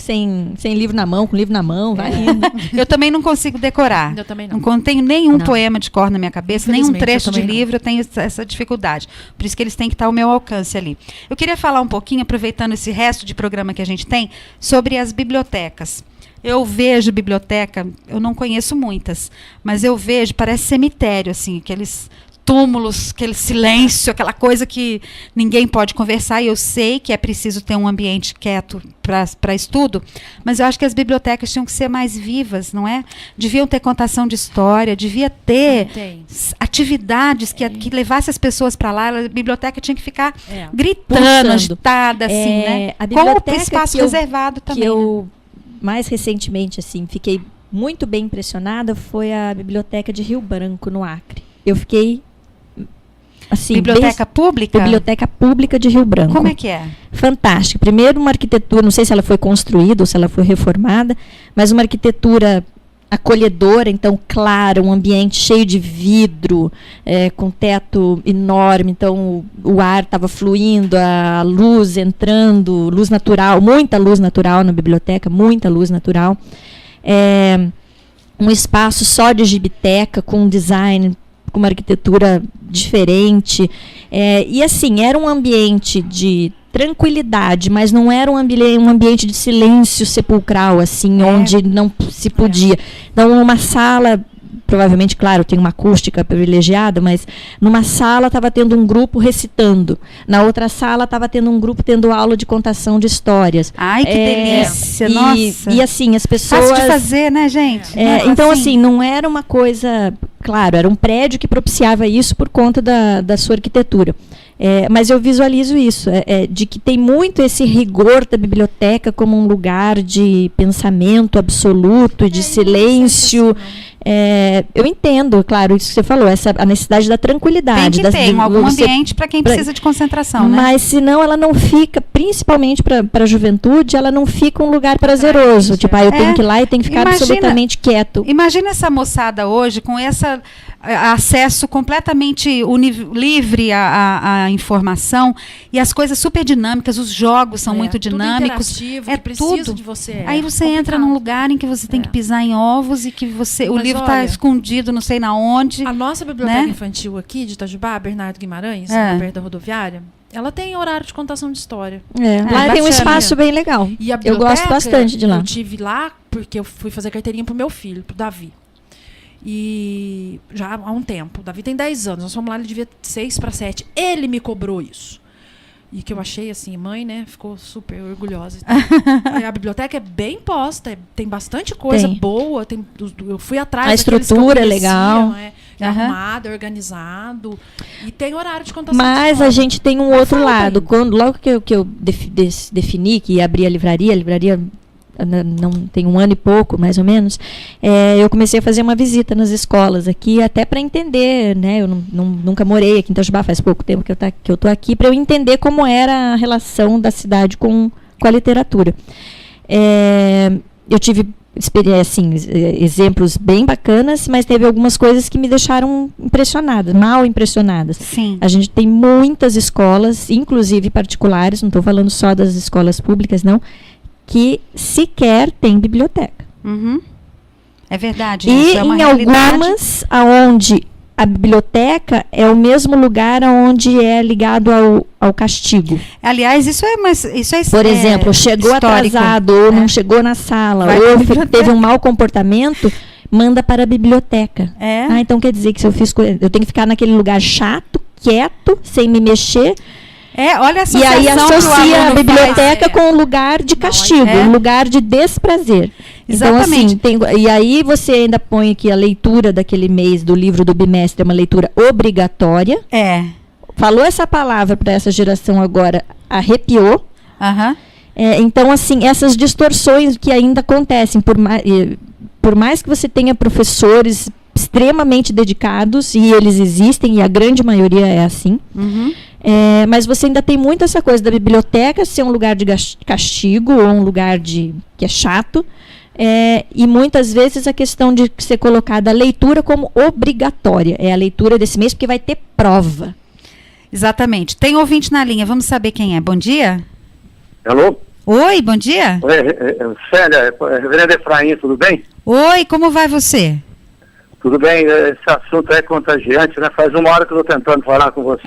livro na mão, com livro na mão, vai indo. Eu também não consigo decorar. Eu também não. Não tenho nenhum poema de cor na minha cabeça, nenhum trecho de livro, eu tenho essa dificuldade. Por isso que eles têm que estar ao meu alcance ali. Eu queria falar um pouquinho, aproveitando esse resto de programa que a gente tem, sobre as bibliotecas. Eu vejo biblioteca, eu não conheço muitas, mas eu vejo, parece cemitério, assim, aqueles túmulos, aquele silêncio, aquela coisa que ninguém pode conversar, e eu sei que é preciso ter um ambiente quieto para estudo, mas eu acho que as bibliotecas tinham que ser mais vivas, não é? Deviam ter contação de história, devia ter atividades que levasse as pessoas para lá, a biblioteca tinha que ficar gritando, agitada, assim, né? Com o espaço reservado também. Que eu, mais recentemente, assim, fiquei muito bem impressionada, foi a Biblioteca de Rio Branco, no Acre. Eu fiquei... Assim, Biblioteca Pública? Biblioteca Pública de Rio Branco. Como é que é? Fantástica. Primeiro, uma arquitetura, não sei se ela foi construída ou se ela foi reformada, mas uma arquitetura acolhedora, então, clara, um ambiente cheio de vidro, com teto enorme, então o ar estava fluindo, a luz entrando, luz natural, muita luz natural na biblioteca, muita luz natural. Um espaço só de gibiteca, com um design com uma arquitetura diferente. E assim, era um ambiente de tranquilidade, mas não era um ambiente de silêncio sepulcral, assim, onde não se podia. Então, uma sala, provavelmente, claro, tem uma acústica privilegiada, mas numa sala estava tendo um grupo recitando, na outra sala estava tendo um grupo tendo aula de contação de histórias. Ai, que delícia, nossa. E assim, as pessoas... Fácil de fazer, né, gente? Então, assim, não era uma coisa... Claro, era um prédio que propiciava isso por conta da sua arquitetura. Mas eu visualizo isso, de que tem muito esse rigor da biblioteca como um lugar de pensamento absoluto, de silêncio. Eu entendo, claro, isso que você falou, a necessidade da tranquilidade. Tem que ter algum ambiente para quem precisa de concentração, né? Mas senão ela não fica, principalmente para a juventude, ela não fica um lugar prazeroso. Tipo, eu tenho que ir lá e tenho que ficar absolutamente quieto. Imagina essa moçada hoje com esse acesso completamente livre à informação e as coisas super dinâmicas, os jogos são muito dinâmicos. Tudo de você. Aí você entra num lugar em que você tem que pisar em ovos e que o livro está escondido não sei na onde. A nossa biblioteca infantil aqui de Itajubá, Bernardo Guimarães, perto da rodoviária, ela tem horário de contação de história. Lá tem um espaço bem legal. E a eu gosto bastante de lá. Eu tive lá porque eu fui fazer carteirinha pro meu filho, pro Davi. E já há um tempo. O Davi tem 10 anos. Nós fomos lá, ele devia 6 para 7. Ele me cobrou isso. E que eu achei assim, mãe, né? Ficou super orgulhosa. A biblioteca é bem posta, tem bastante coisa boa. Eu fui atrás. A estrutura é legal. É arrumado, organizado. E tem horário de contação. Mas a gente tem um outro lado. Logo que eu defini que ia abrir a livraria não tem um ano e pouco, mais ou menos, eu comecei a fazer uma visita nas escolas aqui, até para entender, né? Eu nunca morei aqui em Itajubá, faz pouco tempo que eu estou aqui, para eu entender como era a relação da cidade com a literatura. Eu tive exemplos bem bacanas, mas teve algumas coisas que me deixaram mal impressionadas. Sim. A gente tem muitas escolas, inclusive particulares, não estou falando só das escolas públicas, não, que sequer tem biblioteca. É verdade. E isso é uma em algumas, aonde a biblioteca é o mesmo lugar onde é ligado ao castigo. Aliás, isso é por exemplo, chegou histórico. Atrasado, ou não chegou na sala, ou teve um mau comportamento, manda para a biblioteca. Então quer dizer que se eu tenho que ficar naquele lugar chato, quieto, sem me mexer. Olha a e aí associa a biblioteca com um lugar de castigo, um lugar de desprazer. Exatamente. Então, assim, e aí você ainda põe que a leitura daquele mês do livro do bimestre é uma leitura obrigatória. Falou essa palavra para essa geração agora, arrepiou. Então, assim, essas distorções que ainda acontecem, por mais que você tenha professores extremamente dedicados, e eles existem, e a grande maioria é assim, mas você ainda tem muito essa coisa da biblioteca ser um lugar de castigo, ou um lugar que é chato, e muitas vezes a questão de ser colocada a leitura como obrigatória. É a leitura desse mês, porque vai ter prova. Exatamente. Tem ouvinte na linha, vamos saber quem é. Bom dia. Alô? Oi, bom dia. Célia, reverendo Efraim, tudo bem? Oi, como vai você? Tudo bem, esse assunto é contagiante, né? Faz uma hora que eu estou tentando falar com você.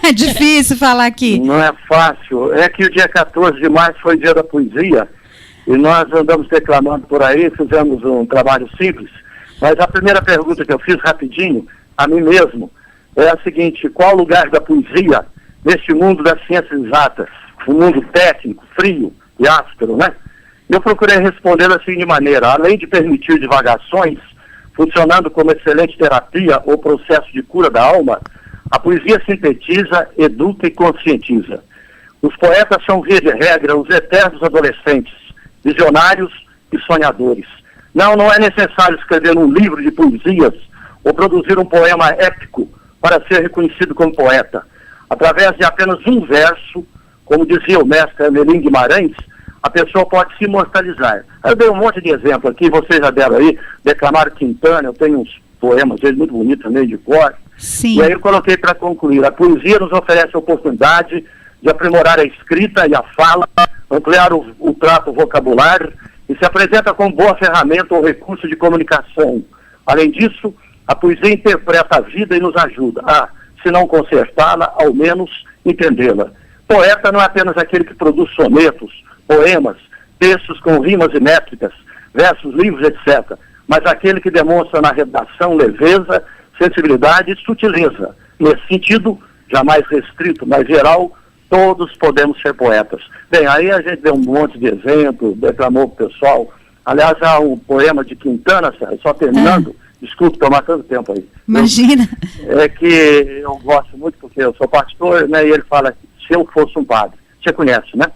É difícil falar aqui. Não é fácil. É que o dia 14 de março foi o dia da poesia, e nós andamos declamando por aí, fizemos um trabalho simples, mas a primeira pergunta que eu fiz rapidinho, a mim mesmo, é a seguinte: qual o lugar da poesia neste mundo das ciências exatas? Um mundo técnico, frio e áspero, né? Eu procurei responder da seguinte maneira: além de permitir divagações, funcionando como excelente terapia ou processo de cura da alma, a poesia sintetiza, educa e conscientiza. Os poetas são, via de regra, os eternos adolescentes, visionários e sonhadores. Não é necessário escrever um livro de poesias ou produzir um poema épico para ser reconhecido como poeta. Através de apenas um verso, como dizia o mestre Amelim Guimarães, a pessoa pode se imortalizar. Eu dei um monte de exemplo aqui, vocês já deram aí, declamaram Quintana, eu tenho uns poemas dele muito bonitos também de cor. Sim. E aí eu coloquei para concluir: a poesia nos oferece a oportunidade de aprimorar a escrita e a fala, ampliar o trato vocabulário e se apresenta como boa ferramenta ou recurso de comunicação. Além disso, A poesia interpreta a vida e nos ajuda a, se não consertá-la, ao menos entendê-la. Poeta não é apenas aquele que produz sonetos, poemas, textos com rimas e métricas, versos, livros, etc., mas aquele que demonstra na redação leveza, sensibilidade e sutileza. Nesse sentido, jamais restrito, mas geral, todos podemos ser poetas. Bem, aí a gente deu um monte de exemplo, declamou para o pessoal. Aliás, há um poema de Quintana, só terminando, desculpe, estou matando tempo aí. Imagina. É que eu gosto muito, porque eu sou pastor, né, e ele fala, se eu fosse um padre. Você conhece, né?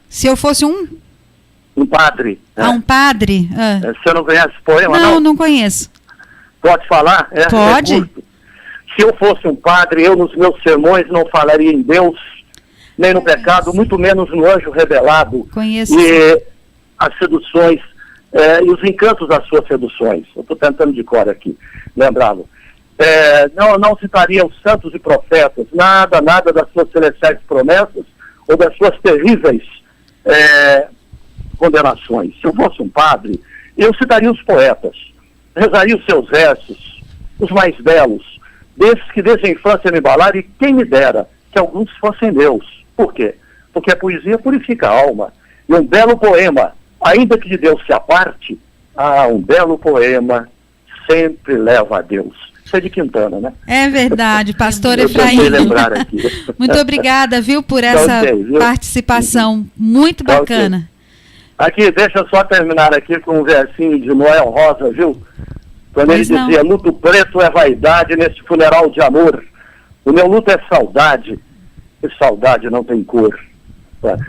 Se eu fosse um padre. Um padre? Você não conhece esse poema, não? Não conheço. Pode falar? Pode. Se eu fosse um padre, eu nos meus sermões não falaria em Deus, nem no pecado, muito menos no anjo rebelado. Conheço. E as seduções, e os encantos das suas seduções. Eu estou tentando de cor aqui, lembrá-lo. Não citaria os santos e profetas, nada das suas celestiais promessas ou das suas terríveis condenações. Se eu fosse um padre, eu citaria os poetas, rezaria os seus versos, os mais belos, desses que desde a infância me embalaram, e quem me dera que alguns fossem meus. Por quê? Porque a poesia purifica a alma. E um belo poema, ainda que de Deus se aparte, um belo poema sempre leva a Deus. Isso é de Quintana, né? É verdade, pastor Efraim. Lembrar aqui. Muito obrigada, viu, por essa participação. Muito bacana. Aqui, deixa eu só terminar aqui com um versinho de Noel Rosa, viu? Quando ele dizia, luto preto é vaidade neste funeral de amor. O meu luto é saudade, e saudade não tem cor.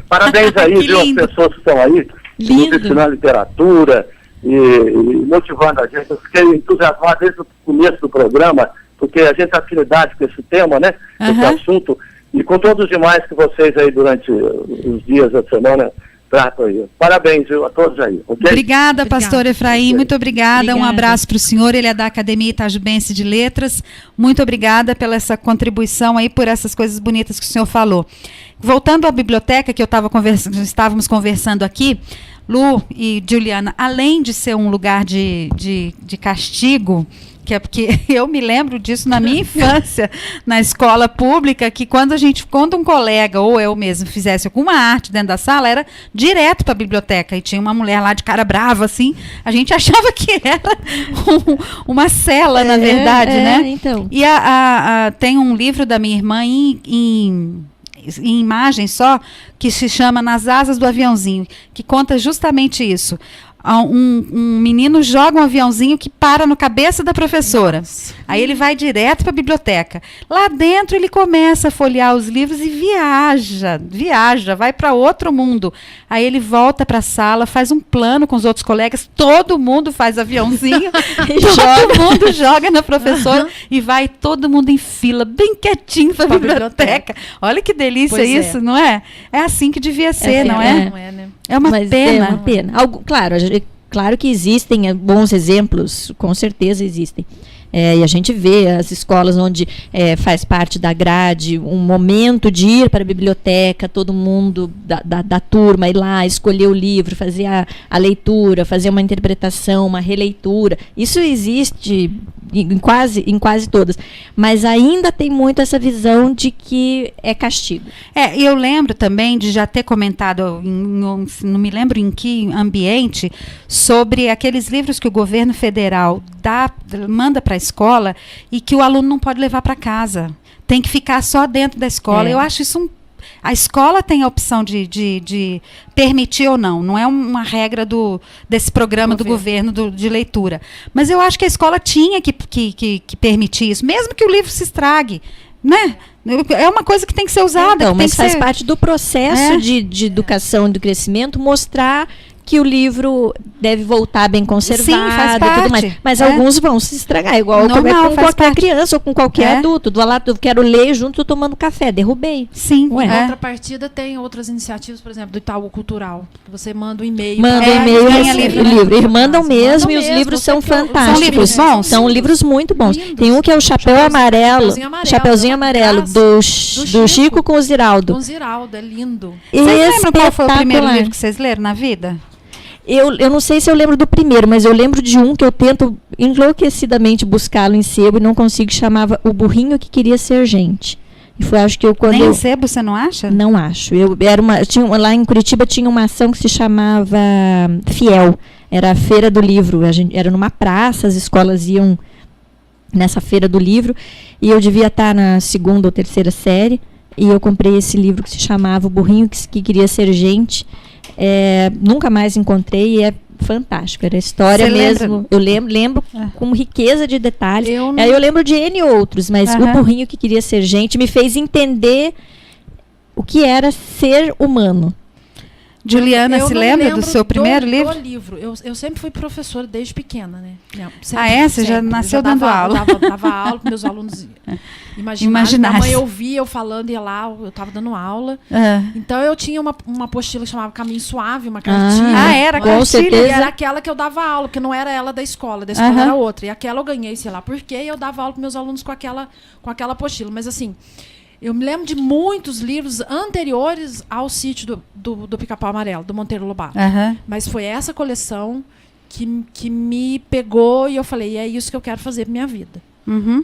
Parabéns aí, viu, as pessoas que estão aí, nos ensinando literatura e motivando a gente. Eu fiquei entusiasmado desde o começo do programa, porque a gente tem afinidade com esse tema, né? Esse assunto, e com todos os demais que vocês aí durante os dias da semana tratam aí. Parabéns, viu, a todos aí. Okay? Obrigada, pastor Efraim, muito obrigada. Um abraço para o senhor, ele é da Academia Itajubense de Letras. Muito obrigada pela essa contribuição aí, por essas coisas bonitas que o senhor falou. Voltando à biblioteca, que estávamos conversando aqui, Lu e Juliana, além de ser um lugar de castigo, que é porque eu me lembro disso na minha infância, na escola pública, que quando um colega ou eu mesmo fizesse alguma arte dentro da sala, era direto para a biblioteca, e tinha uma mulher lá de cara brava, assim, a gente achava que era uma cela, na verdade, né? Então. E tem um livro da minha irmã em imagem só, que se chama Nas Asas do Aviãozinho, que conta justamente isso. Um menino joga um aviãozinho que para no cabeça da professora. Nossa. Aí ele vai direto para a biblioteca. Lá dentro ele começa a folhear os livros e viaja, vai para outro mundo. Aí ele volta para a sala, faz um plano com os outros colegas, todo mundo faz aviãozinho, todo mundo joga na professora e vai todo mundo em fila, bem quietinho para a biblioteca. Olha que delícia isso, não é? É assim que devia ser, não é? Não é, né? É uma pena. É uma pena. Claro que existem bons exemplos, com certeza existem. E a gente vê as escolas onde faz parte da grade um momento de ir para a biblioteca, todo mundo da turma ir lá, escolher o livro, fazer a leitura, fazer uma interpretação, uma releitura. Isso existe em quase todas. Mas ainda tem muito essa visão de que é castigo. Eu lembro também de já ter comentado, não me lembro em que ambiente, sobre aqueles livros que o governo federal manda para a escola e que o aluno não pode levar para casa. Tem que ficar só dentro da escola. Eu acho isso a escola tem a opção de permitir ou não. Não é uma regra desse programa do governo de leitura. Mas eu acho que a escola tinha que permitir isso, mesmo que o livro se estrague, né? É uma coisa que tem que ser usada. Mas faz parte do processo de educação e do crescimento mostrar que o livro deve voltar bem conservado. Sim, faz parte. Tudo mais. Mas alguns vão se estragar, igual com qualquer criança ou com qualquer adulto. Do lado, eu quero ler junto, estou tomando café, derrubei. Sim. Em contrapartida, tem outras iniciativas, por exemplo, do Itaú Cultural. Você manda um e-mail. Manda um e-mail, livro. Eles mandam mesmo e os livros são fantásticos. São livros bons? São livros muito bons. Lindos. Tem um que é o Chapeuzinho Amarelo, do Chico com o Ziraldo. Com o Ziraldo, é lindo. Vocês lembram qual foi o primeiro livro que vocês leram na vida? Eu não sei se eu lembro do primeiro, mas eu lembro de um que eu tento enlouquecidamente buscá-lo em sebo e não consigo, que chamava O Burrinho que Queria Ser Gente. E foi, acho que eu, quando Nem em sebo você não acha? Não acho. Lá em Curitiba tinha uma ação que se chamava Fiel. Era a Feira do Livro. Era numa praça, as escolas iam nessa Feira do Livro. E eu devia estar na 2ª ou 3ª série. E eu comprei esse livro que se chamava O Burrinho que Queria Ser Gente. Nunca mais encontrei e é fantástico. Era história mesmo. Eu lembro com riqueza de detalhes. Aí eu lembro de N outros, mas O Burrinho que Queria Ser Gente me fez entender o que era ser humano. Juliana, se lembra do seu primeiro livro? Livro. Eu sempre fui professora desde pequena, né? Você já nasceu dando aula? Dava aula para meus alunos. Imaginasse. A mãe ouvia eu falando, ia lá, eu estava dando aula. Então eu tinha uma apostila que chamava Caminho Suave, uma cartilha. Era com cartilha. E era aquela que eu dava aula, porque não era ela da escola era outra. E aquela eu ganhei, sei lá por quê, e eu dava aula para meus alunos com aquela apostila. Mas assim, eu me lembro de muitos livros anteriores ao Sítio do Pica-Pau Amarelo, do Monteiro Lobato. Mas foi essa coleção que me pegou e eu falei, é isso que eu quero fazer pra minha vida.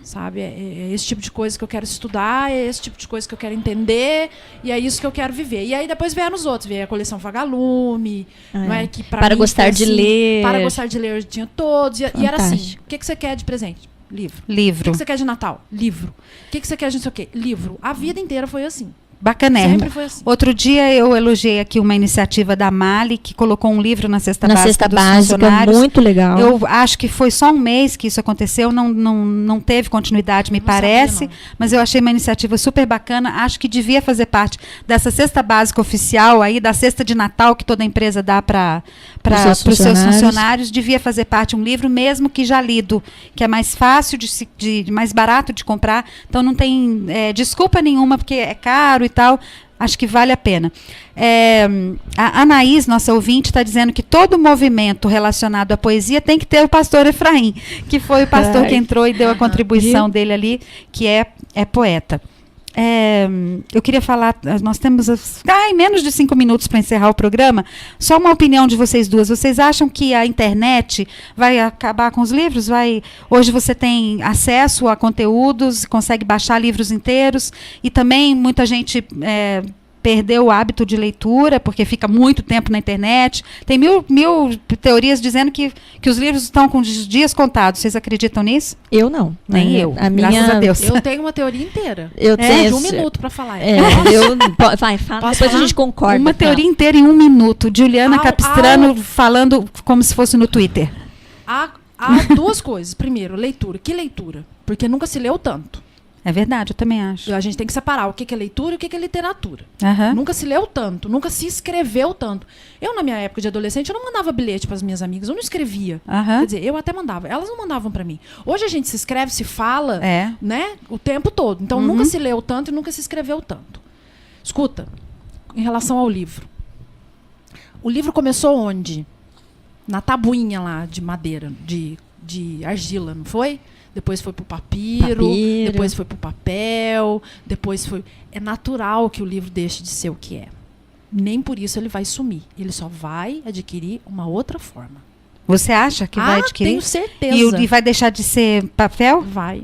Sabe? É esse tipo de coisa que eu quero estudar, é esse tipo de coisa que eu quero entender, e é isso que eu quero viver. E aí depois vieram os outros, veio a coleção Vagalume, não é? Que para mim gostar de ler. Para gostar de ler, eu tinha todos. E era assim, o que você quer de presente? Livro. Livro. O que você quer de Natal? Livro. O que você quer de não sei o quê? Livro. A vida inteira foi assim. Bacanérrimo. Sempre foi assim. Outro dia eu elogiei aqui uma iniciativa da Mali, que colocou um livro na cesta básica dos funcionários. Muito legal. Eu acho que foi só um mês que isso aconteceu, não teve continuidade, me parece, mas eu achei uma iniciativa super bacana, acho que devia fazer parte dessa cesta básica oficial aí, da cesta de Natal que toda empresa dá para os seus funcionários, devia fazer parte um livro, mesmo que já lido, que é mais fácil, mais barato de comprar, então não tem desculpa nenhuma, porque é caro e tal, acho que vale a pena. A Anaís, nossa ouvinte, está dizendo que todo movimento relacionado à poesia tem que ter o pastor Efraim, que foi o pastor que entrou e deu a contribuição dele ali, que é poeta. Eu queria falar, nós temos menos de 5 minutos para encerrar o programa, só uma opinião de vocês duas. Vocês acham que a internet vai acabar com os livros? Hoje você tem acesso a conteúdos, consegue baixar livros inteiros, e também muita gente perdeu o hábito de leitura, porque fica muito tempo na internet. Tem mil teorias dizendo que os livros estão com os dias contados. Vocês acreditam nisso? Eu não. Nem eu. Graças a Deus. Eu tenho uma teoria inteira. Eu tenho de 1 minuto para falar. Vai, fala, depois a gente concorda. Uma teoria inteira em 1 minuto. Juliana Capistrano falando como se fosse no Twitter. Há 2 coisas. Primeiro, leitura. Que leitura? Porque nunca se leu tanto. É verdade, eu também acho. A gente tem que separar o que é leitura e o que é literatura. Nunca se leu tanto, nunca se escreveu tanto. Eu, na minha época de adolescente, eu não mandava bilhete para as minhas amigas, eu não escrevia. Quer dizer, eu até mandava, elas não mandavam para mim. Hoje a gente se escreve, se fala, né, o tempo todo. Então, nunca se leu tanto e nunca se escreveu tanto. Escuta, em relação ao livro. O livro começou onde? Na tabuinha lá de madeira, de argila, não foi? Depois foi para o papiro, depois foi para o papel, depois foi... É natural que o livro deixe de ser o que é. Nem por isso ele vai sumir. Ele só vai adquirir uma outra forma. Você acha que vai adquirir? Tenho certeza. E vai deixar de ser papel? Vai.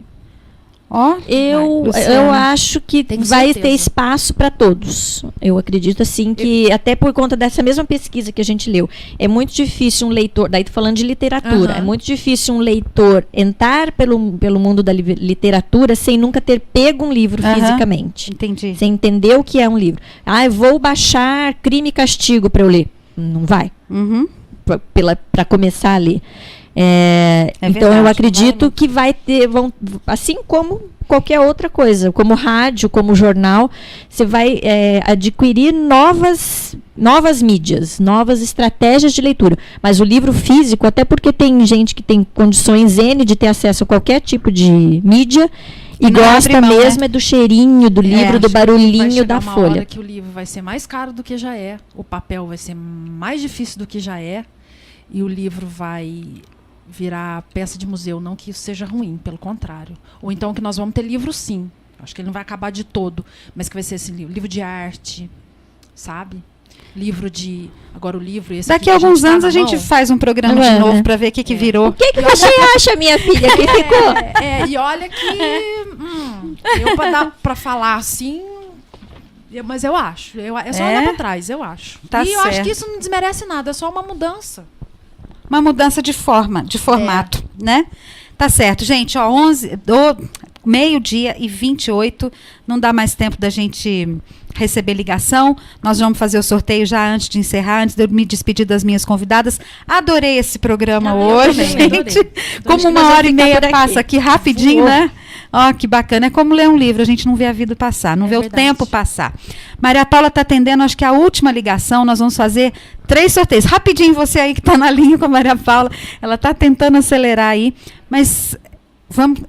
Eu acho que vai ter espaço para todos. Eu acredito assim que, até por conta dessa mesma pesquisa que a gente leu, é muito difícil um leitor, daí tô falando de literatura, é muito difícil um leitor entrar pelo mundo da literatura sem nunca ter pego um livro fisicamente. Entendi. Sem entender o que é um livro. Eu vou baixar Crime e Castigo para eu ler. Não vai. Para começar a ler. Então verdade, eu acredito que vai ter, assim como qualquer outra coisa, como rádio, como jornal, você vai adquirir novas mídias, novas estratégias de leitura. Mas o livro físico, até porque tem gente que tem condições N de ter acesso a qualquer tipo de mídia e gosta mesmo do cheirinho do livro, do barulhinho da folha. Uma hora que o livro vai ser mais caro do que já é, o papel vai ser mais difícil do que já é, e o livro vai virar peça de museu, não que isso seja ruim, pelo contrário. Ou então que nós vamos ter livro, sim. Acho que ele não vai acabar de todo, mas que vai ser esse livro de arte, sabe? Agora o livro... Esse daqui a alguns anos a gente faz um programa de novo para ver o que virou. O que você acha, minha filha, que ficou? E olha que... eu para falar assim... Mas eu acho. É só olhar para trás, eu acho. Tá e certo. eu acho que isso não desmerece nada, é só uma mudança. Uma mudança de formato, né? Tá certo, gente. Ó, 12h28, não dá mais tempo da gente receber ligação. Nós vamos fazer o sorteio já antes de encerrar, antes de eu me despedir das minhas convidadas. Adorei esse programa hoje, gente. Como 1h30 passa aqui rapidinho, né? Ó, que bacana. É como ler um livro, a gente não vê a vida passar, não vê o tempo passar. Maria Paula está atendendo, acho que a última ligação, nós vamos fazer 3 sorteios. Rapidinho, você aí que está na linha com a Maria Paula, ela está tentando acelerar aí, mas vamos...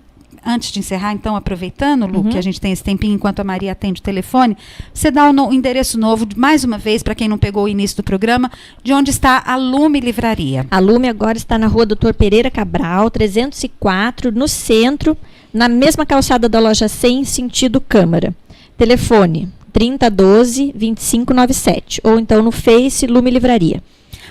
Antes de encerrar, então, aproveitando, Lu, que a gente tem esse tempinho enquanto a Maria atende o telefone, você dá o endereço novo, mais uma vez, para quem não pegou o início do programa, de onde está a Lume Livraria. A Lume agora está na rua Doutor Pereira Cabral, 304, no centro, na mesma calçada da loja 100, sentido Câmara. Telefone 3012-2597, ou então no Face Lume Livraria.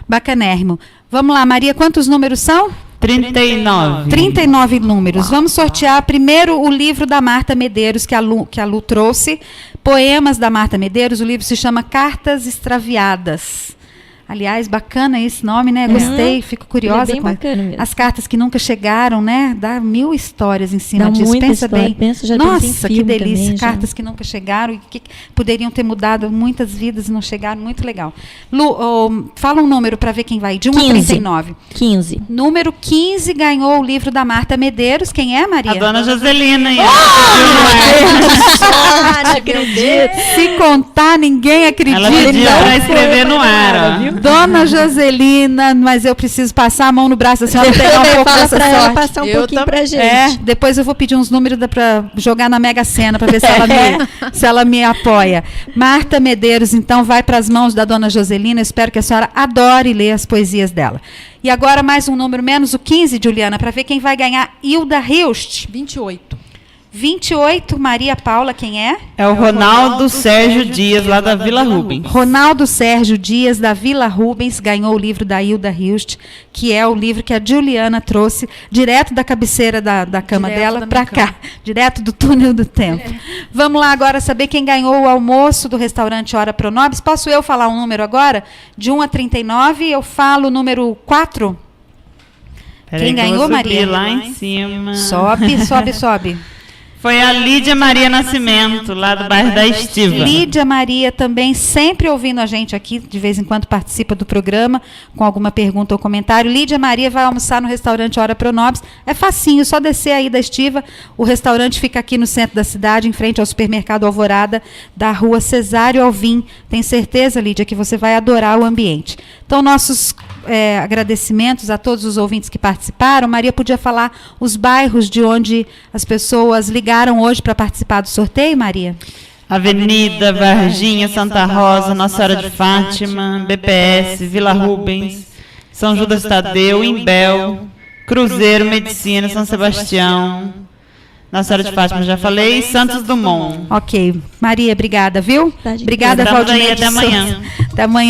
Bacanérrimo. Vamos lá, Maria, quantos números são? 39. 39 números. Vamos sortear primeiro o livro da Marta Medeiros, que a Lu trouxe. Poemas da Marta Medeiros. O livro se chama Cartas Extraviadas. Aliás, bacana esse nome, né? Gostei, fico curiosa. Bem bacana mesmo. As cartas que nunca chegaram, né? Dá 1000 histórias em cima disso. Pensa bem. Nossa, que delícia. Também, cartas que nunca chegaram e que poderiam ter mudado muitas vidas e não chegaram. Muito legal. Lu, fala um número para ver quem vai. De 1 a 39. 15. Número 15 ganhou o livro da Marta Medeiros. Quem é, Maria? A dona Joselina. Não acredito. Se contar, ninguém acredita. Ela pediu para escrever no ar, viu? Dona Joselina, mas eu preciso passar a mão no braço da senhora pegar um pouco dessa sorte. Ela passar um pouquinho pra gente. Depois eu vou pedir uns números para jogar na Mega Sena para ver se ela me apoia. Marta Medeiros, então, vai para as mãos da Dona Joselina. Espero que a senhora adore ler as poesias dela. E agora mais um número menos, o 15, Juliana, para ver quem vai ganhar. Hilda Hilst. 28. 28, Maria Paula, quem é? É o Ronaldo Sérgio Dias, lá da Vila Rubens. Ronaldo Sérgio Dias, da Vila Rubens, ganhou o livro da Hilda Hilst, que é o livro que a Juliana trouxe direto da cabeceira da cama dela para cá, direto do túnel do tempo. Vamos lá agora saber quem ganhou o almoço do restaurante Hora Pronobis. Posso eu falar um número agora? De 1 a 39, eu falo o número 4. Quem ganhou, Maria? Lá em cima. Sobe. Foi a Lídia Maria Nascimento, lá do bairro da Estiva. Lídia Maria também, sempre ouvindo a gente aqui, de vez em quando participa do programa, com alguma pergunta ou comentário. Lídia Maria vai almoçar no restaurante Hora Pronobis. É facinho, só descer aí da Estiva. O restaurante fica aqui no centro da cidade, em frente ao supermercado Alvorada, da rua Cesário Alvim. Tenho certeza, Lídia, que você vai adorar o ambiente. Então, nossos agradecimentos a todos os ouvintes que participaram. Maria, podia falar os bairros de onde as pessoas ligaram hoje para participar do sorteio, Maria? Avenida, Varginha, Santa Rosa, Nossa Senhora de Fátima, BPS, Vila Rubens, São Judas Tadeu, Imbel, Cruzeiro, Medicina, São Sebastião, Nossa Senhora de Fátima, já falei, Santos Dumont. Ok. Maria, obrigada, viu? Obrigada, Valdinei. Até amanhã. Até amanhã.